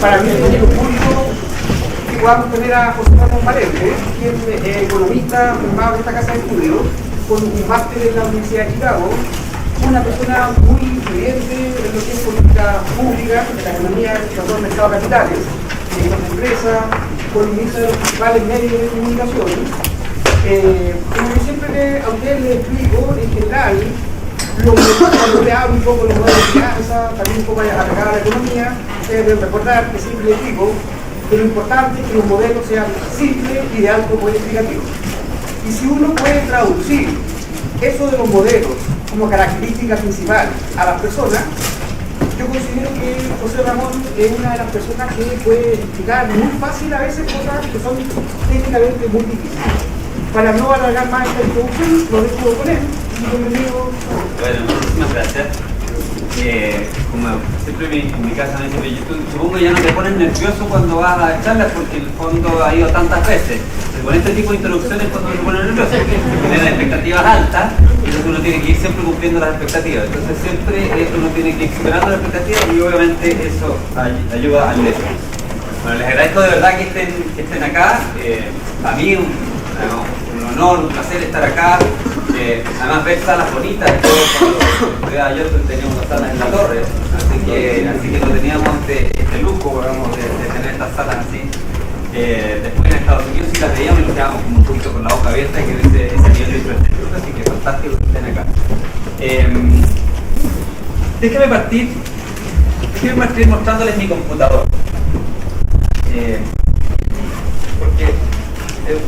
para mí es un punto que podamos tener a José Ramón Valente, quien es economista formado en esta casa de estudios, con un máster en la Universidad de Chicago, una persona muy influyente en lo que es política pública, de la economía, del mercado de capitales, de las empresas, columnista de los principales medios de comunicación. Como yo siempre a ustedes les explico, en general, cuando le hablo un poco de los modelos de finanza, también un poco aplicado a la economía, ustedes deben recordar que siempre les digo que lo importante es que los modelos sean simples y de alto poder explicativo. Y si uno puede traducir eso de los modelos como característica principal a las personas, yo considero que José Ramón es una de las personas que puede explicar muy fácil a veces cosas que son técnicamente muy difíciles. Para no alargar más esta introducción, lo dejo con él. Bienvenido. Bueno, muchísimas gracias. Como siempre en mi casa me dice, yo supongo que ya no te pones nervioso cuando vas a charlas porque en el fondo ha ido tantas veces. Con este tipo de introducciones cuando se pone nervioso, porque tiene las expectativas altas, entonces uno tiene que ir siempre cumpliendo las expectativas. Entonces siempre uno tiene que ir superando las expectativas y obviamente eso ayuda al éxito. Bueno, les agradezco de verdad que estén acá. A mí un honor, un placer estar acá. Además ver salas bonitas, yo cuando estudiaba yo tenía unas salas en la torre, así que no teníamos este lujo, digamos, de tener estas salas así. Después en Estados Unidos sí las veíamos y nos quedábamos un poquito con la boca abierta que dice ese nivel de infraestructura, así que fantástico que estén acá. Déjenme partir mostrándoles mi computador. Porque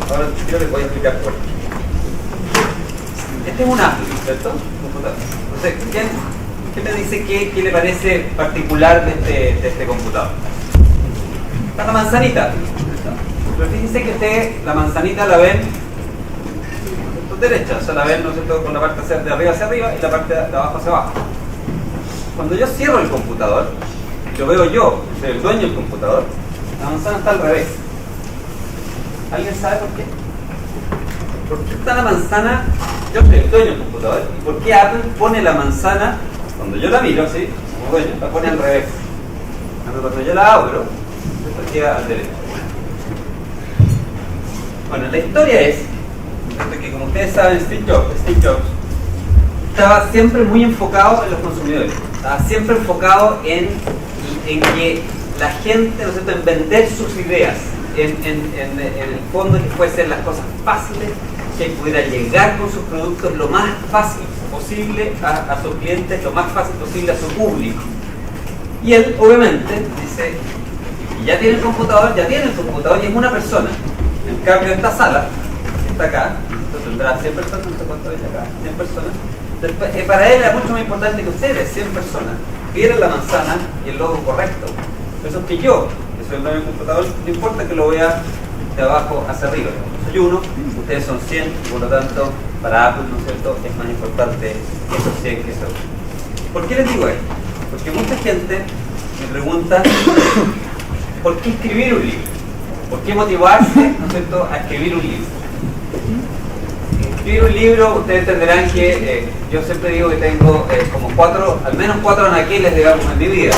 ahora yo les voy a explicar por qué. Este es un Apple, ¿cierto? Computador. Entonces, ¿qué me dice qué le parece particular de este computador? Está la manzanita, ¿cierto? Pero fíjense que ustedes la manzanita la ven a derecha, o sea, la ven, ¿no es cierto?, con la parte de arriba hacia arriba y la parte de abajo hacia abajo. Cuando yo cierro el computador, lo veo yo, soy el dueño del computador, la manzana está al revés. ¿Alguien sabe por qué? ¿Por qué está la manzana? Yo soy el dueño del computador. ¿Y por qué Apple pone la manzana, cuando yo la miro, así, como dueño, la pone al revés? Cuando yo la abro, esto queda al derecho. Bueno, la historia es que, como ustedes saben, Steve Jobs estaba siempre muy enfocado en los consumidores. Estaba siempre enfocado en que la gente, ¿no es cierto?, en vender sus ideas. En el fondo que fuesen las cosas fáciles, que pudiera llegar con sus productos lo más fácil posible a sus clientes, lo más fácil posible a su público. Y él obviamente dice, ya tiene el computador y es una persona. En cambio esta sala, que está acá, tendrá 100 personas, no sé cuánto es acá, 100 personas. Entonces, para él era mucho más importante que ustedes, 100 personas, vieran la manzana y el logo correcto. Eso es que yo, que soy el dueño del computador, no importa que lo vea de abajo hacia arriba. Soy uno, ustedes son 100, y por lo tanto, para Apple, ¿no es cierto?, es más importante esos 100 que esos. ¿Por qué les digo esto? Porque mucha gente me pregunta, ¿por qué escribir un libro? ¿Por qué motivarse, ¿no es cierto?, a escribir un libro? Escribir un libro, ustedes entenderán que yo siempre digo que tengo como al menos 4 anaqueles, digamos, en mi vida.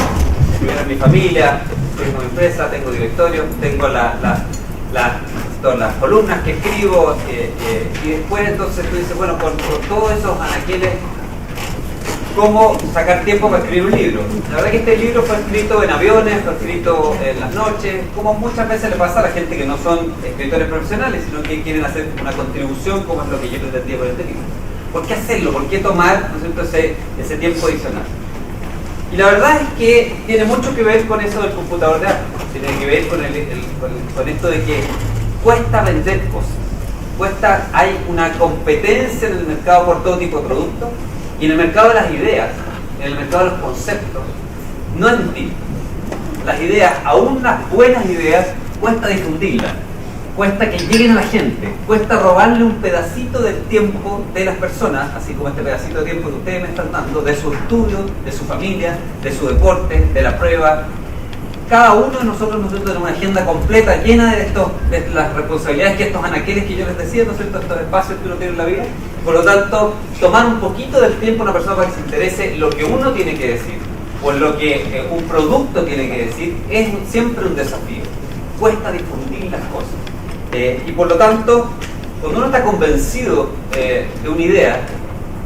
Primero en mi familia, tengo mi empresa, tengo directorio, tengo las columnas que escribo y después entonces tú dices, bueno, por todos esos anaqueles, ¿cómo sacar tiempo para escribir un libro? La verdad que este libro fue escrito en aviones, fue escrito en las noches, como muchas veces le pasa a la gente que no son escritores profesionales, sino que quieren hacer una contribución, como es lo que yo pretendía con este libro. ¿Por qué hacerlo? ¿Por qué tomar, ¿no es cierto?, ese tiempo adicional? Y la verdad es que tiene mucho que ver con eso del computador de Apple. Tiene que ver con esto de que cuesta vender cosas. Hay una competencia en el mercado por todo tipo de productos y en el mercado de las ideas, en el mercado de los conceptos, no es distinto. Las ideas, aún las buenas ideas, cuesta difundirlas, cuesta que lleguen a la gente, cuesta robarle un pedacito del tiempo de las personas, así como este pedacito de tiempo que ustedes me están dando, de su estudio, de su familia, de su deporte, de la prueba. Cada uno de nosotros tenemos una agenda completa llena de las responsabilidades que estos anaqueles que yo les decía, ¿no es cierto?, estos espacios que uno tiene en la vida. Por lo tanto, tomar un poquito del tiempo a una persona para que se interese lo que uno tiene que decir, por lo que un producto tiene que decir, es siempre un desafío. Cuesta difundir las cosas. Y por lo tanto, cuando uno está convencido de una idea,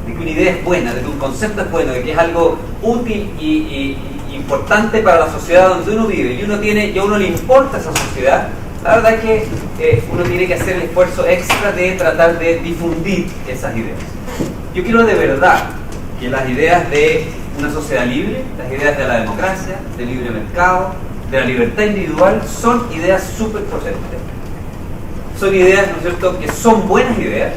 de que una idea es buena, de que un concepto es bueno, de que es algo útil y importante para la sociedad donde uno vive, y a uno le importa esa sociedad, la verdad es que uno tiene que hacer el esfuerzo extra de tratar de difundir esas ideas. Yo quiero de verdad que las ideas de una sociedad libre, las ideas de la democracia, del libre mercado, de la libertad individual, son ideas súper potentes. Son ideas, ¿no es cierto?, que son buenas ideas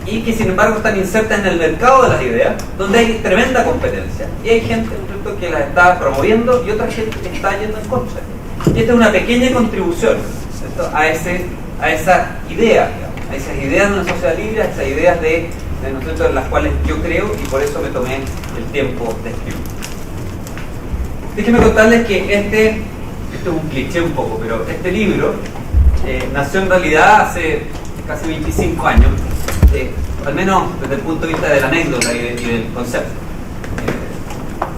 y que sin embargo están insertas en el mercado de las ideas, donde hay tremenda competencia. Y hay gente, ¿no es cierto?, que las está promoviendo y otra gente que está yendo en contra. Y esta es una pequeña contribución, ¿cierto?, a esa idea, a esas ideas de una sociedad libre, a esas ideas ¿no es cierto?, en las cuales yo creo, y por eso me tomé el tiempo de escribir. Déjenme contarles que esto es un cliché un poco, pero este libro nació en realidad hace casi 25 años, al menos desde el punto de vista de la anécdota y del concepto.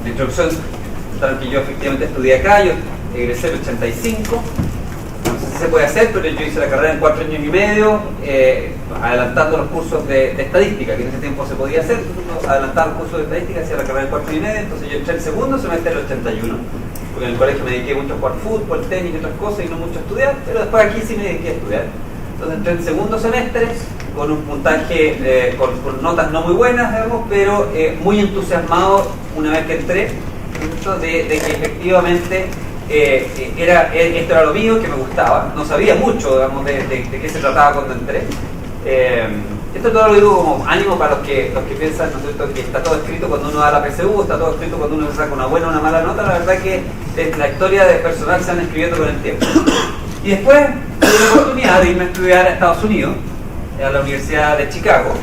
La introducción, saben que yo efectivamente estudié acá, yo egresé en el 85, no sé si se puede hacer, pero yo hice la carrera en 4 años y medio, adelantando los cursos de estadística, que en ese tiempo se podía hacer, adelantar los cursos de estadística, hacía la carrera en 4 años y medio, entonces yo entré el segundo semestre del 81, porque en el colegio me dediqué mucho a jugar fútbol, tenis y otras cosas y no mucho a estudiar, pero después aquí sí me dediqué a estudiar. Entonces entré en segundo semestre con un puntaje, con notas no muy buenas, digamos, pero muy entusiasmado una vez que entré, de que efectivamente esto era lo mío, que me gustaba. No sabía mucho, digamos, de qué se trataba cuando entré. Esto todo lo digo como ánimo para los que piensan, ¿no es cierto?, que está todo escrito cuando uno da la PSU, está todo escrito cuando uno saca una buena o una mala nota. La verdad que la historia de personal se van escribiendo con el tiempo. Y después tuve la oportunidad de irme a estudiar a Estados Unidos, a la Universidad de Chicago.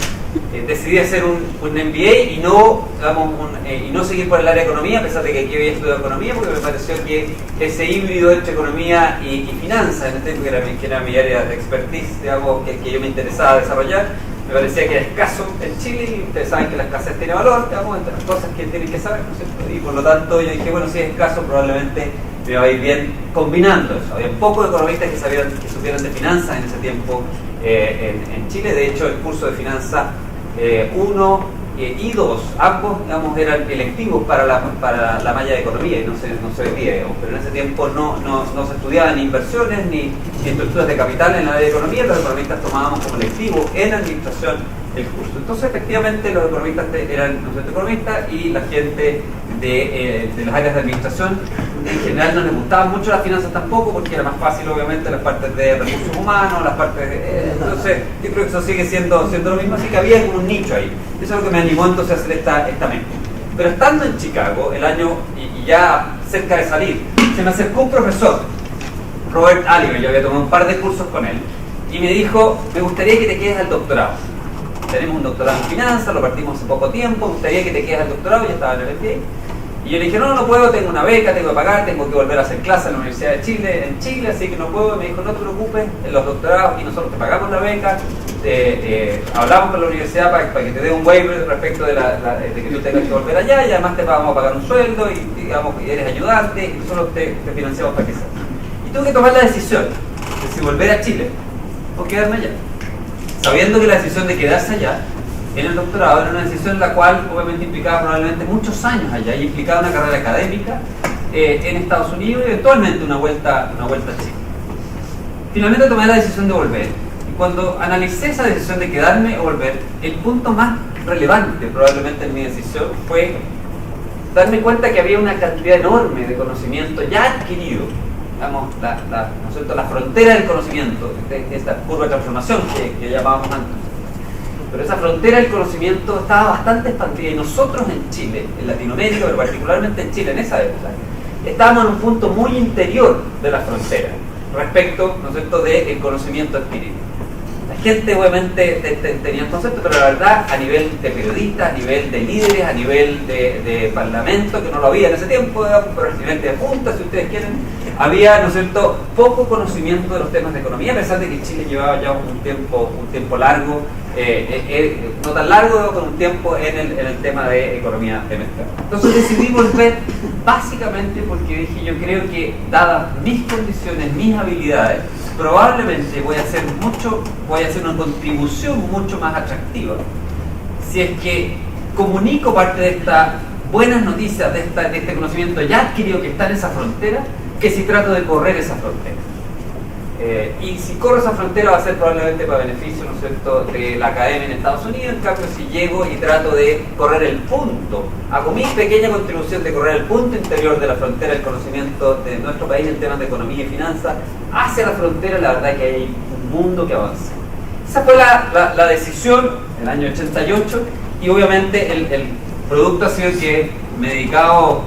Decidí hacer un MBA y no seguir por el área de economía, a pesar de que aquí había estudiado economía, porque me pareció que ese híbrido entre economía y finanzas, en este tiempo que era mi área de expertise, digamos, que yo me interesaba desarrollar, me parecía que era escaso en Chile, y ustedes saben que la escasez tiene valor, digamos, entre las cosas que tienen que saber, ¿no es cierto? Y por lo tanto yo dije, bueno, si es escaso, probablemente me va a ir bien combinando eso. Había pocos economistas que supieran de finanzas en ese tiempo en Chile. De hecho, el curso de finanzas 1 y 2, ambos, digamos, eran electivos para la malla de economía, y no se veía, digamos, pero en ese tiempo no se estudiaban ni inversiones ni estructuras de capital en la área de economía. Los economistas tomábamos como electivo en administración el curso. Entonces, efectivamente, los economistas eran los economistas, y la gente de las áreas de administración en general no les gustaban mucho las finanzas tampoco, porque era más fácil, obviamente, las partes de recursos humanos, las partes entonces yo creo que eso sigue siendo lo mismo, así que había como un nicho ahí. Eso es lo que me animó entonces a hacer esta mezcla. Pero estando en Chicago, el año, y ya cerca de salir, se me acercó un profesor, Robert Oliver. Yo había tomado un par de cursos con él, y me dijo, me gustaría que te quedes al doctorado. Tenemos un doctorado en finanzas, lo partimos hace poco tiempo, me gustaría que te quedes al doctorado. Ya estaba en el MBA. Y yo le dije, no puedo, tengo una beca, tengo que pagar, tengo que volver a hacer clases en la Universidad de Chile, en Chile, así que no puedo. Y me dijo, no te preocupes, en los doctorados, y nosotros te pagamos la beca, hablamos con la universidad para que te dé un waiver respecto de que tú tengas que volver allá, y además te vamos a pagar un sueldo, y digamos que eres ayudante, y nosotros te financiamos para que sea. Y tuve que tomar la decisión de si volver a Chile o quedarme allá, sabiendo que la decisión de quedarse allá en el doctorado era una decisión la cual obviamente implicaba probablemente muchos años allá, y implicaba una carrera académica en Estados Unidos, y eventualmente una vuelta a Chile. Finalmente tomé la decisión de volver, y cuando analicé esa decisión de quedarme o volver, el punto más relevante probablemente en mi decisión fue darme cuenta que había una cantidad enorme de conocimiento ya adquirido, digamos, ¿no es cierto?, la frontera del conocimiento, esta curva de transformación que llamábamos antes. Pero esa frontera del conocimiento estaba bastante expandida, y nosotros en Chile, en Latinoamérica, pero particularmente en Chile en esa época, estábamos en un punto muy interior de la frontera respecto, ¿no es cierto?, del conocimiento adquirido. La gente obviamente tenía el concepto, pero la verdad a nivel de periodistas, a nivel de líderes, a nivel de parlamento, que no lo había en ese tiempo, pero a nivel de juntas, si ustedes quieren, había, ¿no es cierto?, poco conocimiento de los temas de economía, a pesar de que Chile llevaba ya un tiempo largo, no tan largo, con un tiempo en el tema de economía de mercado. Entonces decidí volver básicamente porque dije, yo creo que dadas mis condiciones, mis habilidades, probablemente voy a hacer una contribución mucho más atractiva si es que comunico parte de estas buenas noticias, de este conocimiento ya adquirido que está en esa frontera, que si trato de correr esa frontera. Y si corro esa frontera va a ser probablemente para beneficio, ¿no es cierto?, de la academia en Estados Unidos. En cambio, si llego y trato de correr el punto, hago mi pequeña contribución de correr el punto interior de la frontera del conocimiento de nuestro país en temas de economía y finanzas, hacia la frontera, la verdad que hay un mundo que avanza. Esa fue la decisión en el año 88, y obviamente el producto ha sido que me he dedicado,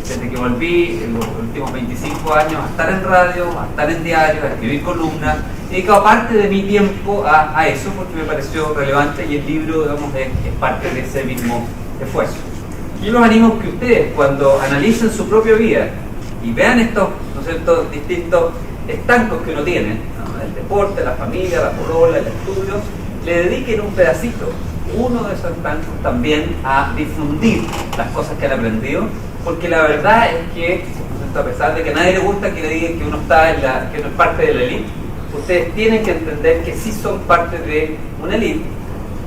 desde que volví en los últimos 25 años, a estar en radio, a estar en diarios, a escribir columnas. He dedicado parte de mi tiempo a eso porque me pareció relevante, y el libro, digamos, es parte de ese mismo esfuerzo. Yo los animo a que ustedes, cuando analicen su propia vida y vean estos, ¿no es cierto?, distintos estancos que uno tiene, ¿no?, el deporte, la familia, la polola, el estudio, le dediquen un pedacito, uno de esos estancos, también a difundir las cosas que han aprendido, porque la verdad es que, a pesar de que a nadie le gusta que le digan que uno está que no es parte de la élite, ustedes tienen que entender que sí son parte de una élite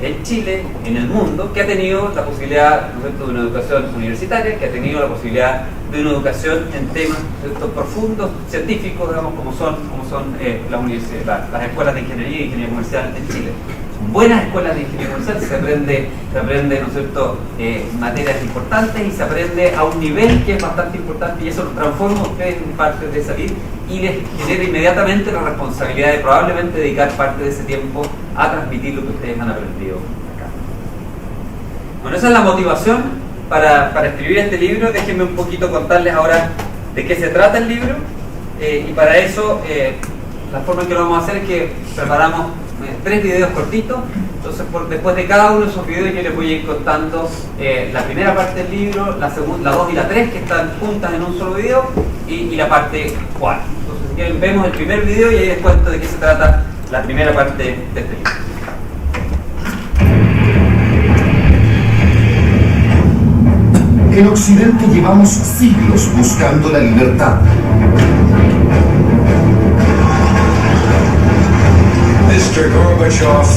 en Chile, en el mundo, que ha tenido la posibilidad, ¿no es cierto?, de una educación universitaria, que ha tenido la posibilidad de una educación en temas, ¿no es cierto?, profundos, científicos, digamos, como son las escuelas de ingeniería y ingeniería comercial en Chile. Buenas escuelas de ingeniería comercial, se aprende, ¿no es cierto?, materias importantes, y se aprende a un nivel que es bastante importante, y eso los transforma a ustedes en parte de salir, y les genera inmediatamente la responsabilidad de probablemente dedicar parte de ese tiempo a transmitir lo que ustedes han aprendido acá. Bueno, esa es la motivación para escribir este libro. Déjenme un poquito contarles ahora de qué se trata el libro, y para eso la forma en que lo vamos a hacer es que preparamos 3 videos cortitos. Entonces, después de cada uno de esos videos yo les voy a ir contando la primera parte del libro, la 2 y la 3, que están juntas en un solo video, y la parte 4. Entonces, vemos el primer video y ahí les cuento de qué se trata la primera parte de este libro. En Occidente llevamos siglos buscando la libertad. Mr. Gorbachev,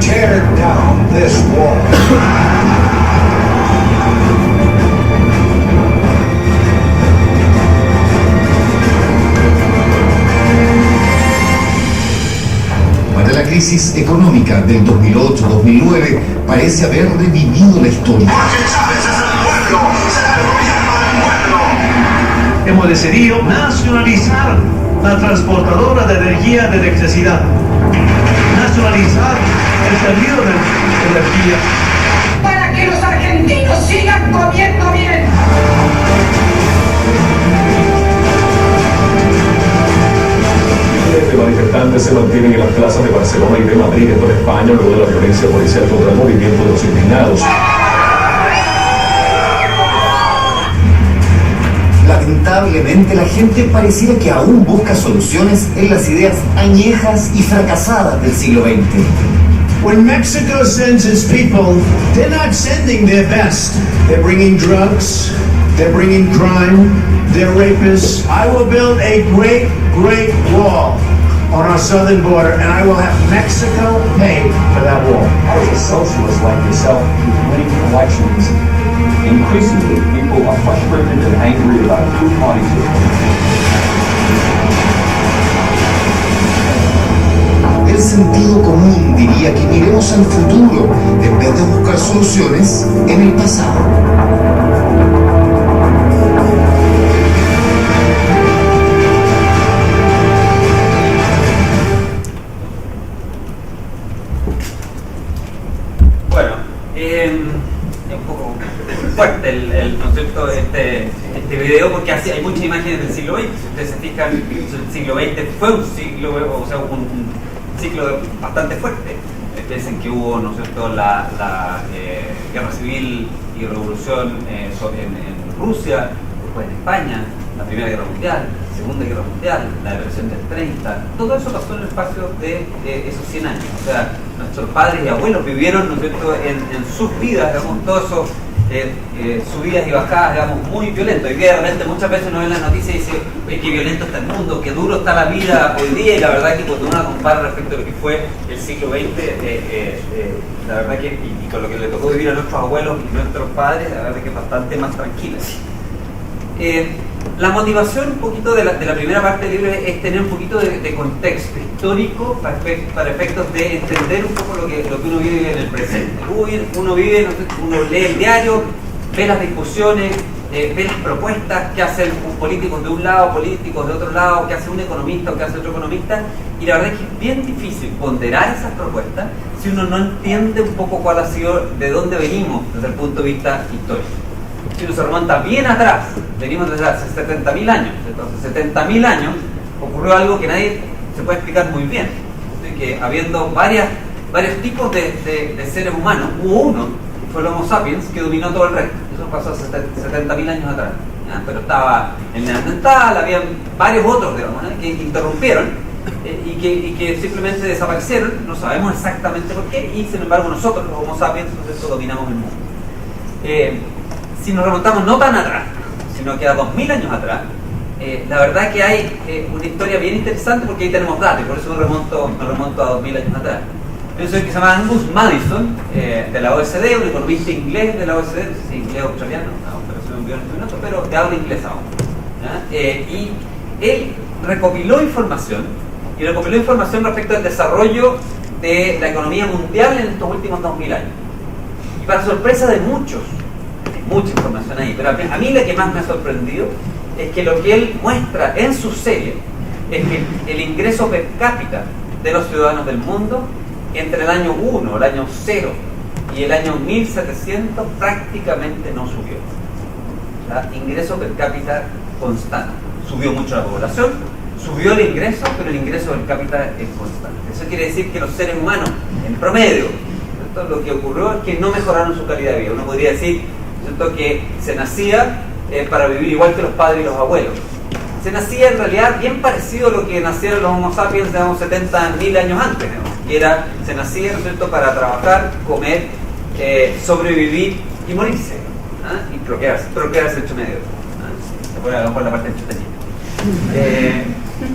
tear down this wall. Para la crisis económica del 2008-2009 parece haber revivido la historia. Hemos decidido nacionalizar la transportadora de energía de electricidad, nacionalizar el servicio de energía, para que los argentinos sigan comiendo bien. Miles de manifestantes se mantienen en las plazas de Barcelona y de Madrid, en toda España, luego de la violencia policial contra el movimiento de los indignados. Lamentablemente, la gente pareciera que aún busca soluciones en las ideas añejas y fracasadas del siglo XX. When Mexico sends its people, they're not sending their best. They're bringing drugs, they're bringing crime, they're rapists. I will build a great, great wall on our southern border, and I will have Mexico pay for that wall. As a socialist like yourself, who's winning elections, increasingly people are frustrated and angry about a two-party system. El sentido común diría que miremos al futuro en vez de buscar soluciones en el pasado. Bueno, es un poco fuerte el concepto de este video, porque así hay muchas imágenes del siglo XX. Si ustedes se fijan, el siglo XX fue un siglo, o sea, ciclo bastante fuerte. Piensen que hubo, ¿no es cierto?, la guerra civil y revolución en Rusia, después en España, la Primera Guerra Mundial, Segunda Guerra Mundial, la Depresión del 30, todo eso pasó en el espacio de esos 100 años. O sea, nuestros padres y abuelos vivieron, ¿no es cierto?, en sus vidas, digamos, todos esos subidas y bajadas, digamos, muy violentos. Y que de repente muchas veces uno ve en las noticias y dice, qué violento está el mundo, qué duro está la vida hoy día, y la verdad que cuando uno compara respecto a lo que fue el siglo XX, la verdad que, y con lo que le tocó vivir a nuestros abuelos y nuestros padres, la verdad que es bastante más tranquila. La motivación un poquito de la primera parte del libro es tener un poquito de contexto histórico para efectos de entender un poco lo que uno vive en el presente. Uno lee el diario, ve las discusiones, ve las propuestas que hacen políticos de un lado, políticos de otro lado, que hace un economista o que hace otro economista, y la verdad es que es bien difícil ponderar esas propuestas si uno no entiende un poco cuál ha sido, de dónde venimos desde el punto de vista histórico. Si uno se remonta bien atrás, venimos desde hace 70.000 años, entonces 70.000 años ocurrió algo que nadie se puede explicar muy bien, de que habiendo varios tipos de seres humanos, hubo uno, que fue el Homo sapiens, que dominó todo el resto. Eso pasó hace 70.000 años atrás, ¿ya? Pero estaba el neandertal, había varios otros, digamos, ¿no?, que interrumpieron y que simplemente desaparecieron. No sabemos exactamente por qué, y sin embargo nosotros, los Homo sapiens, entonces dominamos el mundo. Si nos remontamos no tan atrás, sino que a 2000 años atrás, la verdad que hay una historia bien interesante, porque ahí tenemos datos, y por eso me remonto a 2000 años atrás. Hay un señor que se llama Angus Madison, de la OSD, un economista inglés de la OSD, no sé si inglés o australiano, pero se me olvidó en este minuto, pero de habla inglesa aún, ¿ya? Y él recopiló información respecto al desarrollo de la economía mundial en estos últimos 2000 años. Y para sorpresa de muchos, mucha información ahí, pero a mí la que más me ha sorprendido es que lo que él muestra en su serie es que el ingreso per cápita de los ciudadanos del mundo entre el año 1, el año 0 y el año 1700 prácticamente no subió. O sea, ingreso per cápita constante. Subió mucho la población, subió el ingreso, pero el ingreso per cápita es constante. Eso quiere decir que los seres humanos, en promedio, ¿cierto?, lo que ocurrió es que no mejoraron su calidad de vida. Uno podría decir, ¿cierto?, que se nacía para vivir igual que los padres y los abuelos. Se nacía en realidad bien parecido a lo que nacieron los Homo sapiens de unos 70.000 años antes, ¿no?, que era, se nacía, ¿no es cierto?, para trabajar, comer, sobrevivir y morirse, ¿no?, y procrearse hecho medio, ¿no?, se pone a lo mejor la parte entretenida.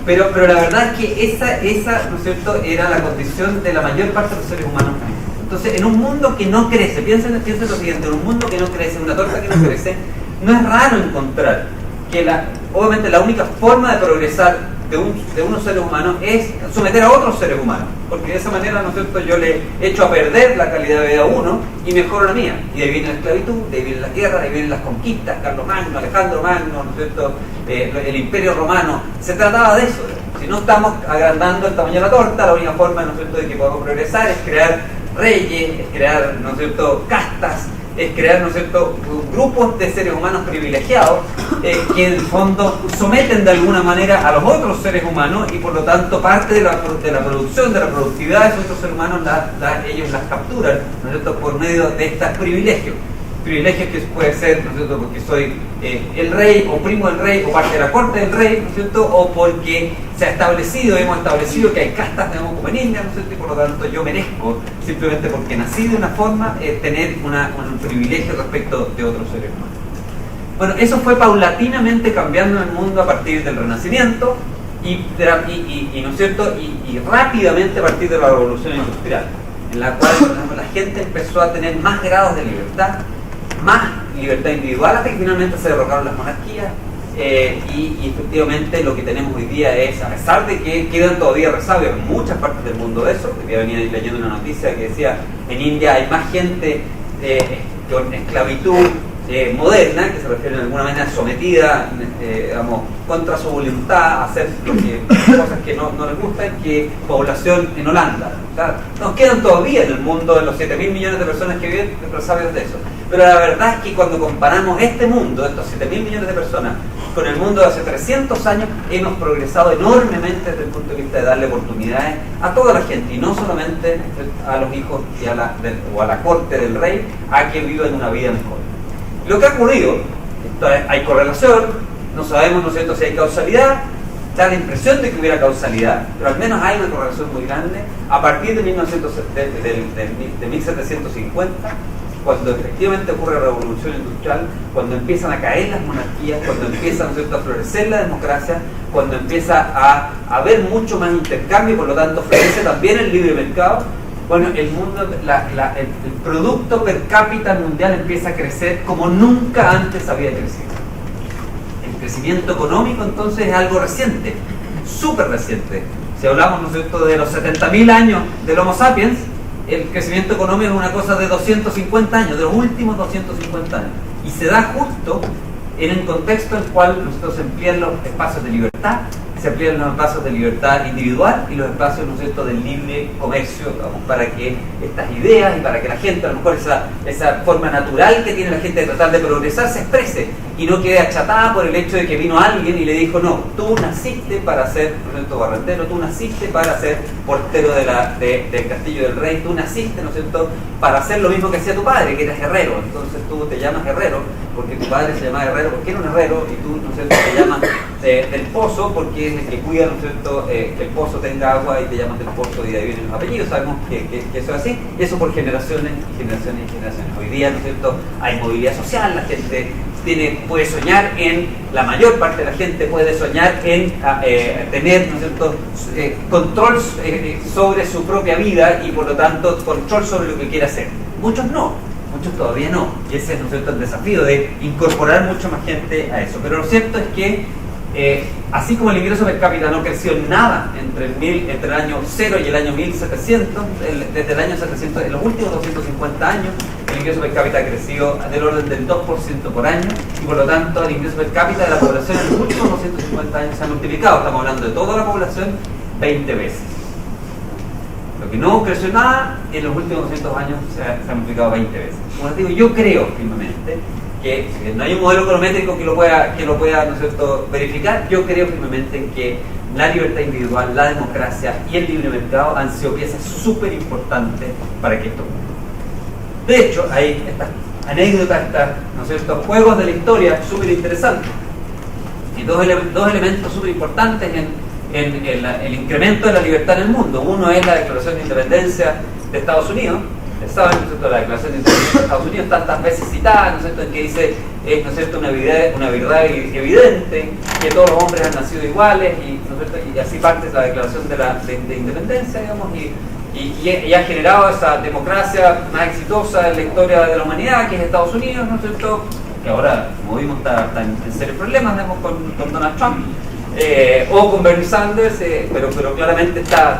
Pero la verdad es que esa, ¿no es cierto?, era la condición de la mayor parte de los seres humanos. Entonces, en un mundo que no crece, piensen lo siguiente, en un mundo que no crece, una torta que no crece, no es raro encontrar que obviamente la única forma de progresar de unos seres humanos es someter a otros seres humanos, porque de esa manera, ¿no es cierto?, yo le echo a perder la calidad de vida a uno y mejoro la mía. Y de ahí viene la esclavitud, de ahí viene la guerra, de ahí vienen las conquistas, Carlos Magno, Alejandro Magno, ¿no es cierto?, el Imperio Romano. Se trataba de eso. Si no estamos agrandando el tamaño de la torta, la única forma, ¿no es cierto?, de que podamos progresar es crear reyes, es crear, ¿no es cierto?, castas, es crear, ¿no es cierto?, grupos de seres humanos privilegiados que en el fondo someten de alguna manera a los otros seres humanos, y por lo tanto parte de la producción, de la productividad de esos otros seres humanos ellos las capturan, ¿no es cierto?, por medio de estos privilegios que puede ser, ¿no es cierto?, porque soy el rey o primo del rey o parte de la corte del rey, ¿no es cierto?, o porque hemos establecido que hay castas, digamos, como en India, ¿no es cierto?, y por lo tanto yo merezco, simplemente porque nací de una forma, tener un privilegio respecto de otros seres humanos. Bueno, eso fue paulatinamente cambiando en el mundo a partir del Renacimiento y ¿no es cierto?, y rápidamente a partir de la Revolución Industrial, en la cual la gente empezó a tener más grados de libertad, más libertad individual, hasta que finalmente se derrocaron las monarquías, y efectivamente lo que tenemos hoy día es, a pesar de que quedan todavía resabios en muchas partes del mundo de eso, que venía leyendo una noticia que decía, en India hay más gente con esclavitud moderna, que se refiere de alguna manera sometida, digamos, contra su voluntad a hacer cosas que no les gustan, que población en Holanda. O sea, nos quedan todavía en el mundo, en los 7.000 millones de personas que viven, resabios de eso. Pero la verdad es que cuando comparamos este mundo, estos 7.000 millones de personas, con el mundo de hace 300 años hemos progresado enormemente desde el punto de vista de darle oportunidades a toda la gente, y no solamente a los hijos y o a la corte del rey, a que vivan una vida mejor. Lo que ha ocurrido, hay correlación, no sabemos, ¿no es cierto?, si hay causalidad. Da la impresión de que hubiera causalidad, pero al menos hay una correlación muy grande a partir de 1750, cuando efectivamente ocurre la revolución industrial, cuando empiezan a caer las monarquías, cuando empieza, ¿no es cierto?, a florecer la democracia, cuando empieza a haber mucho más intercambio, por lo tanto florece también el libre mercado. Bueno, el mundo, el producto per cápita mundial empieza a crecer como nunca antes había crecido. El crecimiento económico entonces es algo reciente, súper reciente. Si hablamos, ¿no es cierto?, de los 70.000 años del Homo sapiens, el crecimiento económico es una cosa de 250 años, de los últimos 250 años. Y se da justo en el contexto en el cual nosotros se emplean los espacios de libertad, se amplían los espacios de libertad individual y los espacios, ¿no es cierto?, del libre comercio, digamos, para que estas ideas y para que la gente, a lo mejor esa forma natural que tiene la gente de tratar de progresar se exprese y no quede achatada por el hecho de que vino alguien y le dijo: no, tú naciste para ser, ¿no es cierto?, barrendero, tú naciste para ser portero del castillo del rey, tú naciste, ¿no es cierto?, para hacer lo mismo que hacía tu padre, que eras herrero, entonces tú te llamas herrero porque tu padre se llamaba herrero porque era un herrero, y tú, ¿no es cierto?, te llamas del pozo porque es el que cuida, ¿no es cierto?, que el pozo tenga agua, y te llamas del pozo y de ahí vienen los apellidos. Sabemos que eso es así, y eso por generaciones y generaciones y generaciones. Hoy día, ¿no es cierto?, hay movilidad social, la gente puede soñar la mayor parte de la gente puede soñar en tener, ¿no es cierto?, control sobre su propia vida y por lo tanto control sobre lo que quiere hacer. Muchos no, muchos todavía no, y ese es, ¿no es cierto?, el desafío de incorporar mucha más gente a eso. Pero lo cierto es que así como el ingreso per cápita no creció nada entre el año 0 y el año 1700, desde el año 700, en los últimos 250 años, el ingreso per cápita ha crecido del orden del 2% por año, y por lo tanto el ingreso per cápita de la población en los últimos 250 años se ha multiplicado. Estamos hablando de toda la población 20 veces. Lo que no creció nada en los últimos 200 años se ha multiplicado 20 veces. Como les digo, yo creo firmemente que no hay un modelo econométrico que lo pueda, ¿no es cierto?, verificar. Yo creo firmemente en que la libertad individual, la democracia y el libre mercado han sido piezas súper importantes para que esto ocurra. De hecho, hay estas anécdotas, ¿no es cierto?, juegos de la historia súper interesantes, y dos elementos súper importantes en el incremento de la libertad en el mundo. Uno es la Declaración de Independencia de Estados Unidos. ¿Saben, ¿no es cierto?, la Declaración de Independencia de Estados Unidos, tantas veces citada, ¿no es cierto?, en que dice, ¿no es cierto?, una verdad evidente, que todos los hombres han nacido iguales, y, ¿no es cierto?, y así parte la Declaración de Independencia, digamos, y ha generado esa democracia más exitosa en la historia de la humanidad, que es Estados Unidos, ¿no es cierto?, que ahora, como vimos, está en serios problemas, digamos, con Donald Trump, o con Bernie Sanders, pero claramente está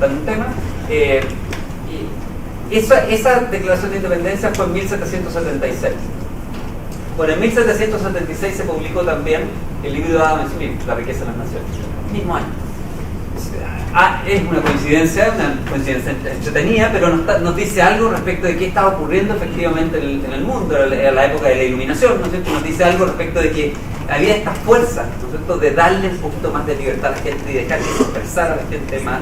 en un tema. Esa declaración de independencia fue en 1776. Bueno, en 1776 se publicó también el libro de Adam Smith, La riqueza de las naciones, el mismo año. Es una coincidencia entretenida, pero nos dice algo respecto de qué estaba ocurriendo efectivamente en el mundo, en la época de la iluminación, ¿no es cierto? Nos dice algo respecto de que había esta fuerza, ¿no es cierto?, de darle un poquito más de libertad a la gente y dejar que se expresara a la gente más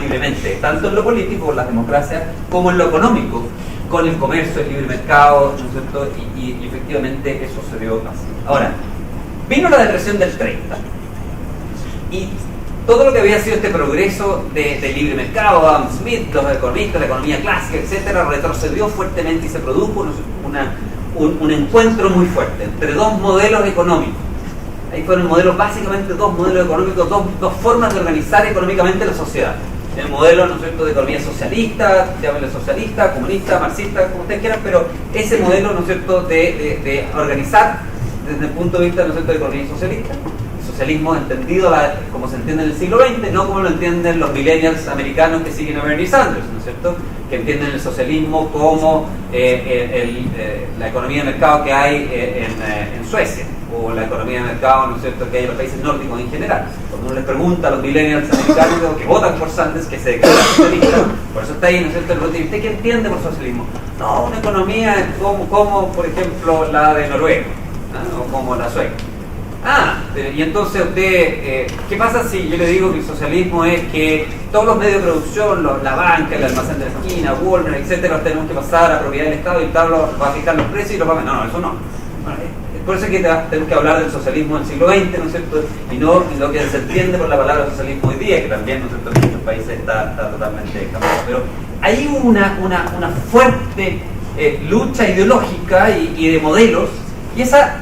libremente, tanto en lo político, en las democracias, como en lo económico, con el comercio, el libre mercado, ¿no es cierto?, y efectivamente eso se dio así. Ahora, vino la depresión del 30, y todo lo que había sido este progreso de libre mercado, Adam Smith, los economistas, la economía clásica, etcétera, retrocedió fuertemente y se produjo un encuentro muy fuerte entre dos modelos económicos. Ahí fueron modelos, básicamente dos modelos económicos, dos formas de organizar económicamente la sociedad. El modelo, ¿no es cierto?, de economía socialista, llámenle socialista, comunista, marxista, como ustedes quieran, pero ese modelo, ¿no es cierto?, de organizar desde el punto de vista, ¿no es cierto?, de economía socialista. Socialismo entendido como se entiende en el siglo XX, no como lo entienden los millennials americanos que siguen a Bernie Sanders, ¿no es cierto?, que entienden el socialismo como la economía de mercado que hay en Suecia, o la economía de mercado, ¿no es cierto?, que hay en los países nórdicos en general. Cuando uno les pregunta a los millennials americanos que votan por Sanders, que se declaran socialistas, por eso está ahí, ¿no es cierto?, el ¿usted qué entiende por socialismo? No, una economía como por ejemplo la de Noruega, ¿no?, o como la sueca. Y entonces usted, ¿qué pasa si yo le digo que el socialismo es que todos los medios de producción, la banca, el almacén de la esquina, Walmart, etcétera, los tenemos que pasar a propiedad del Estado y el Estado va a fijar los precios y los va a... No, eso no. Bueno, por eso es que tenemos que hablar del socialismo del siglo XX, ¿no es cierto? Y no lo que se entiende por la palabra socialismo hoy día, que también, ¿no es cierto?, en muchos países está totalmente cambiado. Pero hay una fuerte lucha ideológica y de modelos, y esa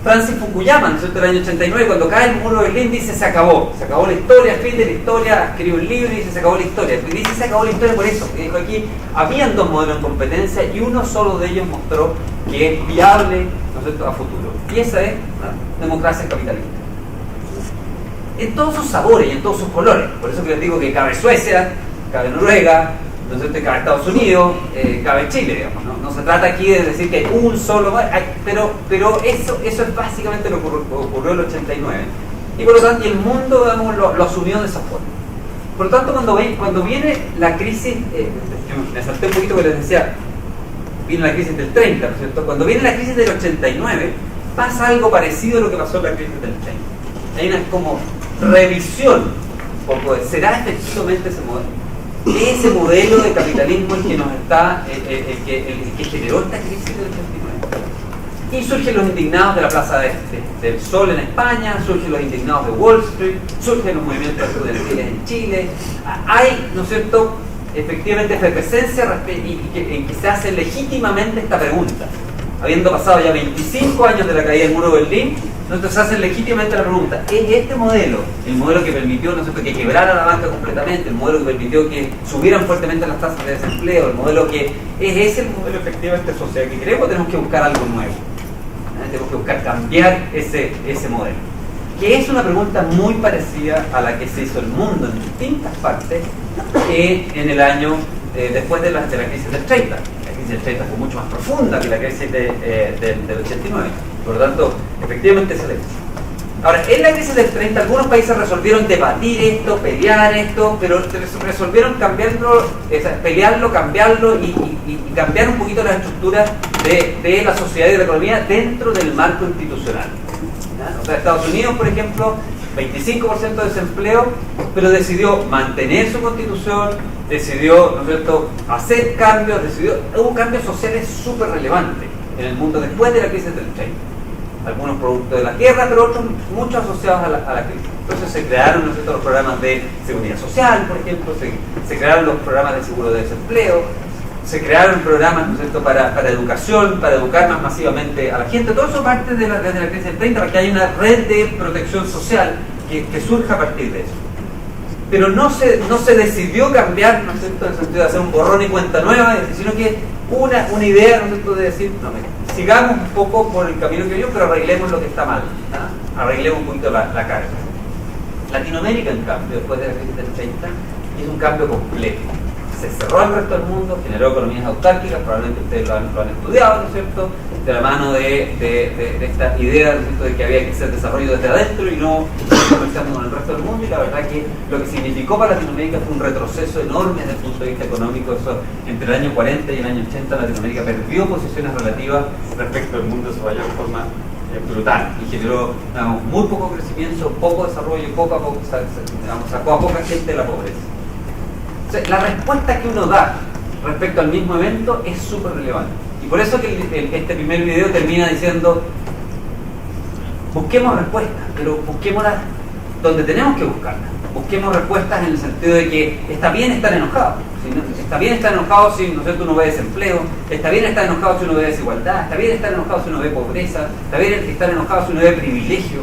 Francis Fukuyama, ¿no es cierto?, en el año 89, cuando cae el muro de Berlín, dice se acabó la historia, fin de la historia, escribió un libro y dice se acabó la historia. Y dice se acabó la historia por eso, que dijo aquí, habían dos modelos en competencia y uno solo de ellos mostró que es viable, ¿no es cierto?, a futuro. Y esa es la democracia capitalista. En todos sus sabores y en todos sus colores. Por eso que les digo que cabe Suecia, cabe Noruega, ¿no es cierto?, cabe Estados Unidos, cabe Chile, digamos, ¿no? No se trata aquí de decir que hay un solo, pero eso es básicamente lo que ocurrió en el 89. Y por lo tanto, el mundo, digamos, lo asumió de esa forma. Por lo tanto, cuando viene la crisis, me salté un poquito que les decía, vino la crisis del 30, ¿no es cierto? Cuando viene la crisis del 89, pasa algo parecido a lo que pasó en la crisis del 30. Hay una como revisión, un poco de, ¿será efectivamente ese modelo de capitalismo el que nos está, el que generó esta crisis del 89? Y surgen los indignados de la Plaza del Sol en España, surgen los indignados de Wall Street, surgen los movimientos estudiantiles en Chile. Hay, ¿no es cierto?, efectivamente efervescencia en que se hace legítimamente esta pregunta. Habiendo pasado ya 25 años de la caída del muro de Berlín, entonces se hace legítimamente la pregunta, ¿es este modelo el modelo que permitió, ¿no es cierto?, que quebrara la banca completamente, el modelo que permitió que subieran fuertemente las tasas de desempleo, el modelo que es ese el modelo efectivamente social que queremos? Tenemos que buscar algo nuevo, tenemos que buscar cambiar ese modelo, que es una pregunta muy parecida a la que se hizo el mundo en distintas partes en el año después de la crisis del 30. La crisis del 30 fue mucho más profunda que la crisis del 89. Por lo tanto, efectivamente se le hizo. Ahora, en la crisis del 30, algunos países resolvieron debatir esto, pelear esto, pero resolvieron pelearlo, cambiarlo y cambiar un poquito las estructuras de la sociedad y de la economía dentro del marco institucional. ¿Ya? O sea, Estados Unidos, por ejemplo, 25% de desempleo, pero decidió mantener su constitución, decidió, ¿no es cierto?, hacer cambios, hubo cambios sociales súper relevantes en el mundo después de la crisis del 30. Algunos productos de la guerra, pero otros muchos asociados a la crisis. Entonces se crearon, ¿no es cierto?, los programas de seguridad social, por ejemplo, se crearon los programas de seguro de desempleo, se crearon programas, ¿no es cierto?, para educación, para educar más masivamente a la gente. Todo eso parte desde la crisis del 30, para que haya una red de protección social que surja a partir de eso. Pero no se decidió cambiar, ¿no es cierto?, en el sentido de hacer un borrón y cuenta nueva, sino que una idea, ¿no es cierto?, de decir, no, sigamos un poco por el camino que yo, pero arreglemos lo que está mal, ¿no? Arreglemos un poquito la carga. Latinoamérica, en cambio, después de la crisis del 30, hizo un cambio completo. Se cerró al resto del mundo, generó economías autárquicas, probablemente ustedes lo han estudiado, ¿no es cierto?, de la mano de esta idea, ¿no es cierto?, de que había que hacer desarrollo desde adentro y no comerciando con el resto del mundo. Y la verdad que lo que significó para Latinoamérica fue un retroceso enorme desde el punto de vista económico. Eso, entre el año 40 y el año 80, Latinoamérica perdió posiciones relativas respecto al mundo de su mayor forma brutal, y generó, digamos, muy poco crecimiento, poco desarrollo, poco a poco, digamos, sacó a poca gente de la pobreza. O sea, la respuesta que uno da respecto al mismo evento es súper relevante. Y por eso que este primer video termina diciendo, busquemos respuestas, pero busquémoslas donde tenemos que buscarlas. Busquemos respuestas en el sentido de que está bien estar enojado. Está bien estar enojado si, ¿no es cierto?, uno ve desempleo, está bien estar enojado si uno ve desigualdad, está bien estar enojado si uno ve pobreza, está bien estar enojado si uno ve privilegios.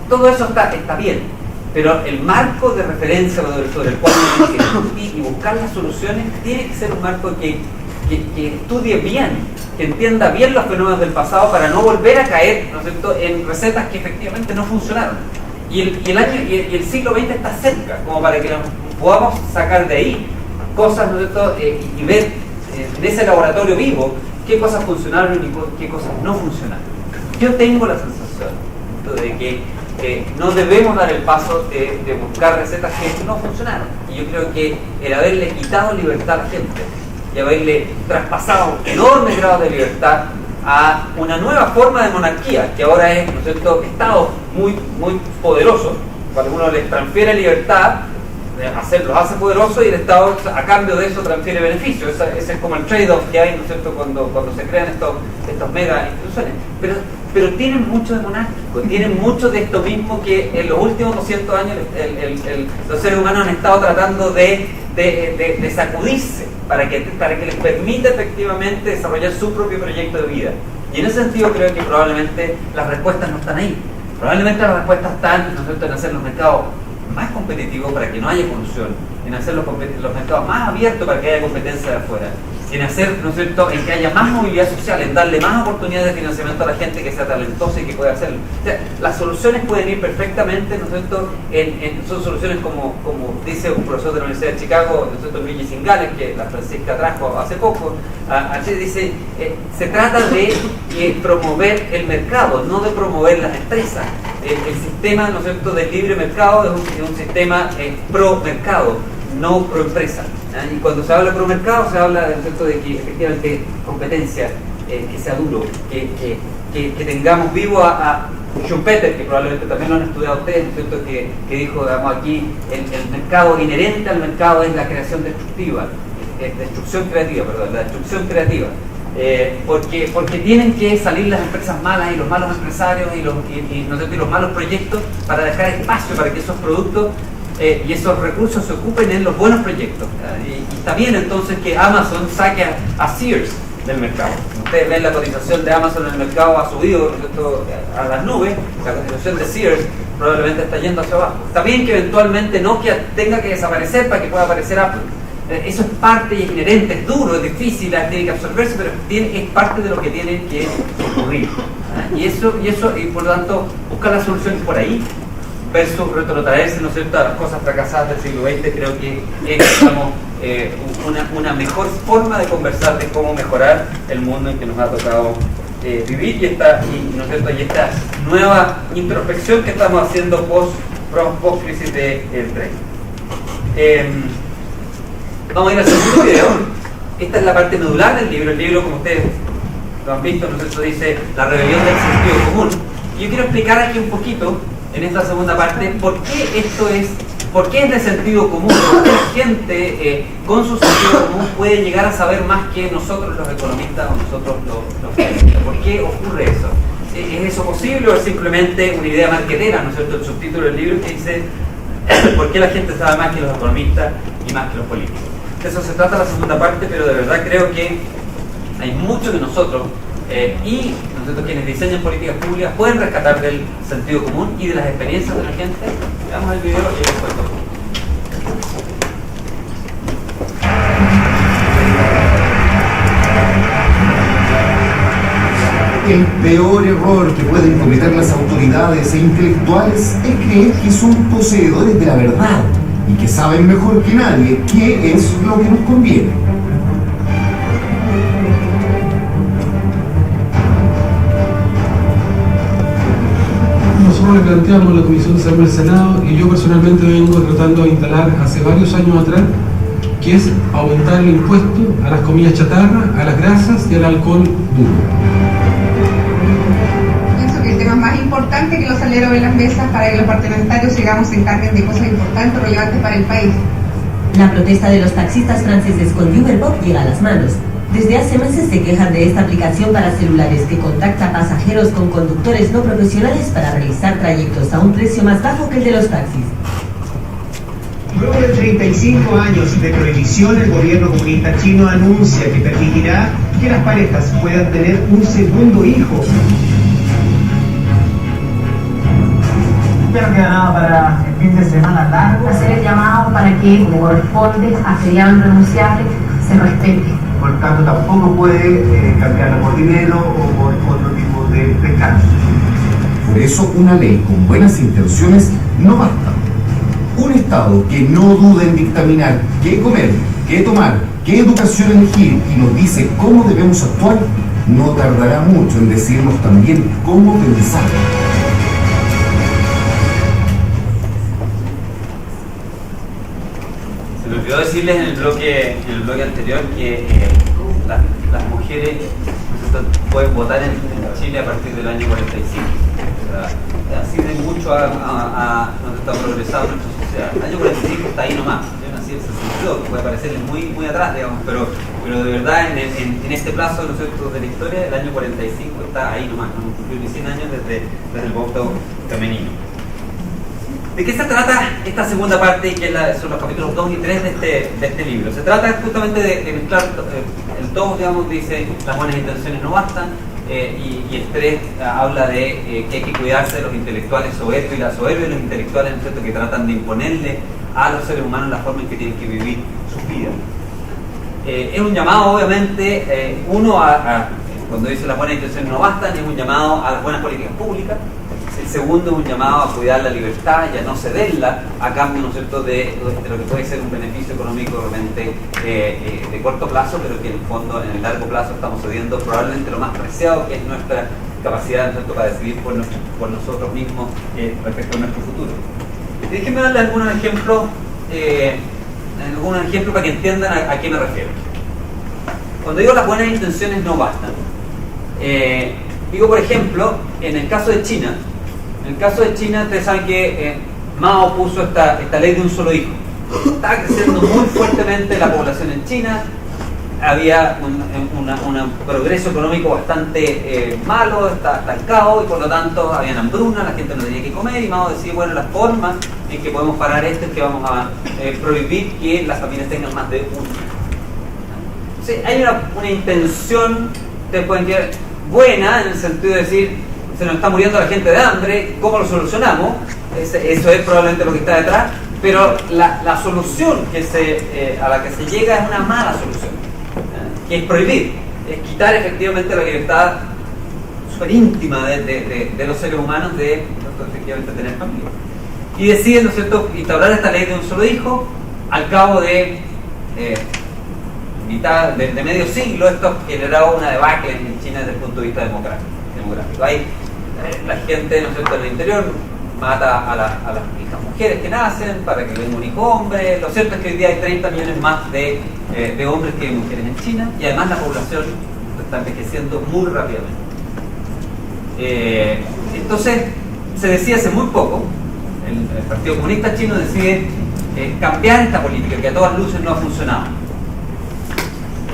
Todo eso está bien. Pero el marco de referencia sobre el cual uno tiene que discutir y buscar las soluciones tiene que ser un marco que estudie bien, que entienda bien los fenómenos del pasado para no volver a caer, ¿no es cierto?, en recetas que efectivamente no funcionaron. Y el siglo XX está cerca, como para que podamos sacar de ahí cosas, ¿no es cierto?, y ver en ese laboratorio vivo qué cosas funcionaron y qué cosas no funcionaron. Yo tengo la sensación de que no debemos dar el paso de buscar recetas que no funcionaron. Y yo creo que el haberle quitado libertad a la gente y haberle traspasado enormes grados de libertad a una nueva forma de monarquía, que ahora es, ¿no es cierto?, estados muy poderosos. Cuando uno les transfiere libertad, los hace poderosos, y el Estado a cambio de eso transfiere beneficios. Ese es como el trade-off que hay, ¿no es cierto?, cuando se crean estos mega instituciones. Pero tienen mucho de monárquico, tienen mucho de esto mismo que en los últimos 200 años los seres humanos han estado tratando de sacudirse para que les permita efectivamente desarrollar su propio proyecto de vida. Y en ese sentido creo que probablemente las respuestas no están ahí. Probablemente las respuestas están, ¿no es cierto?, en hacer los mercados más competitivos para que no haya corrupción, en hacer los mercados más abiertos para que haya competencia de afuera, en hacer, ¿no es cierto?, en que haya más movilidad social, en darle más oportunidades de financiamiento a la gente que sea talentosa y que pueda hacerlo. O sea, las soluciones pueden ir perfectamente, ¿no es cierto?, son soluciones como dice un profesor de la Universidad de Chicago, ¿no es cierto?, Luigi Zingales, que la Francisca trajo hace poco, dice, se trata de promover el mercado, no de promover las empresas. El sistema, ¿no es cierto?, del libre mercado es un sistema pro mercado, no pro empresa. Y cuando se habla de pro mercado, se habla, ¿no es cierto?, de que efectivamente competencia, que sea duro, que tengamos vivo a Schumpeter, que probablemente también lo han estudiado ustedes, ¿no es cierto?, que dijo, digamos, aquí el mercado inherente al mercado es la creación destructiva, la destrucción creativa. Porque tienen que salir las empresas malas y los malos empresarios y los malos proyectos para dejar espacio para que esos productos y esos recursos se ocupen en los buenos proyectos. Y está bien entonces que Amazon saque a Sears del mercado. Ustedes ven la cotización de Amazon en el mercado ha subido, ¿no es cierto?, a las nubes. La cotización de Sears probablemente está yendo hacia abajo. Está bien que eventualmente Nokia tenga que desaparecer para que pueda aparecer Apple. Eso es parte y es inherente, es duro, es difícil, tiene que absorberse, pero es parte de lo que tiene que ocurrir. Y por lo tanto, buscar las soluciones por ahí, versus retrotraerse, ¿no es cierto?, a las cosas fracasadas del siglo XX, creo que es, digamos, una mejor forma de conversar de cómo mejorar el mundo en que nos ha tocado vivir, y esta nueva introspección que estamos haciendo post crisis del tren. Vamos a ir al segundo video. Esta es la parte medular del libro. El libro, como ustedes lo han visto, ¿no es cierto?, dice la rebelión del sentido común. Y yo quiero explicar aquí un poquito, en esta segunda parte, por qué es de sentido común, por qué la gente con su sentido común puede llegar a saber más que nosotros los economistas o nosotros los periodistas. ¿Por qué ocurre eso? ¿Es eso posible o es simplemente una idea marquetera, ¿no es cierto? El subtítulo del libro que dice ¿por qué la gente sabe más que los economistas y más que los políticos? De eso se trata la segunda parte, pero de verdad creo que hay mucho que nosotros y nosotros quienes diseñan políticas públicas pueden rescatar del sentido común y de las experiencias de la gente. Veamos el video y después todo. El peor error que pueden cometer las autoridades e intelectuales es creer que son poseedores de la verdad y que saben mejor que nadie qué es lo que nos conviene. Nosotros le planteamos a la Comisión de Salud del Senado, y yo personalmente vengo tratando de instalar hace varios años atrás, que es aumentar el impuesto a las comidas chatarra, a las grasas y al alcohol duro. Pienso que el tema más importante que los aleros en las mesas para que los parlamentarios sigamos se encarguen de cosas importantes o relevantes para el país. La protesta de los taxistas franceses con Uberbox llega a las manos. Desde hace meses se quejan de esta aplicación para celulares que contacta pasajeros con conductores no profesionales para realizar trayectos a un precio más bajo que el de los taxis. Luego de 35 años de prohibición, el gobierno comunista chino anuncia que permitirá que las parejas puedan tener un segundo hijo. Ya no queda nada para el fin de semana largo. Hacer el llamado para que, como corresponde a feriado irrenunciable, se respete. Por tanto, tampoco puede cambiarla por dinero o por otro tipo de descanso. Por eso, una ley con buenas intenciones no basta. Un Estado que no duda en dictaminar qué comer, qué tomar, qué educación elegir y nos dice cómo debemos actuar, no tardará mucho en decirnos también cómo pensar. Se me olvidó decirles en el bloque anterior que las mujeres pueden votar en Chile a partir del año 45. O sea, así de mucho nos está progresando nuestra sociedad. El año 45 está ahí nomás. Yo nací en el 62, que puede parecerle muy atrás, digamos, pero de verdad en este plazo, ¿no es cierto?, de la historia, el año 45 está ahí nomás. No cumplió ni 100 años desde el voto femenino. ¿De qué se trata esta segunda parte, que son los capítulos 2 y 3 de este libro? Se trata justamente de mezclar el 2, digamos, dice las buenas intenciones no bastan, y el 3 habla de que hay que cuidarse de los intelectuales soberbios y la soberbia de los intelectuales, ¿no es cierto?, que tratan de imponerle a los seres humanos la forma en que tienen que vivir sus vidas. Es un llamado, obviamente, cuando dice las buenas intenciones no bastan, es un llamado a las buenas políticas públicas. El segundo es un llamado a cuidar la libertad y a no cederla a cambio, ¿no es cierto?, de lo que puede ser un beneficio económico realmente de corto plazo, pero que en el fondo, en el largo plazo, estamos cediendo probablemente lo más preciado, que es nuestra capacidad, ¿no es cierto?, para decidir por nosotros mismos respecto a nuestro futuro. Déjenme darle algunos ejemplos para que entiendan a qué me refiero. Cuando digo las buenas intenciones no bastan, digo, por ejemplo, en el caso de China, ustedes saben que Mao puso esta ley de un solo hijo. Estaba creciendo muy fuertemente la población en China, había un progreso económico bastante malo, estancado, y por lo tanto había hambruna, la gente no tenía que comer, y Mao decía, bueno, la forma en que podemos parar esto es que vamos a prohibir que las familias tengan más de uno. Entonces, hay una intención, ustedes pueden decir, buena, en el sentido de decir, se nos está muriendo la gente de hambre, ¿cómo lo solucionamos? Eso es probablemente lo que está detrás, pero la solución a la que se llega es una mala solución, que es prohibir, es quitar efectivamente la libertad súper íntima de los seres humanos de efectivamente tener familia. Y deciden, ¿no es cierto?, instaurar esta ley de un solo hijo. Al cabo de medio siglo, esto generó una debacle en China desde el punto de vista demográfico. Ahí la gente, ¿no es cierto?, en el interior mata a las hijas mujeres que nacen para que venga un hijo hombre. Lo cierto es que hoy día hay 30 millones más de hombres que de mujeres en China, y además la población está envejeciendo muy rápidamente. Entonces se decide hace muy poco, el Partido Comunista Chino decide cambiar esta política que a todas luces no ha funcionado,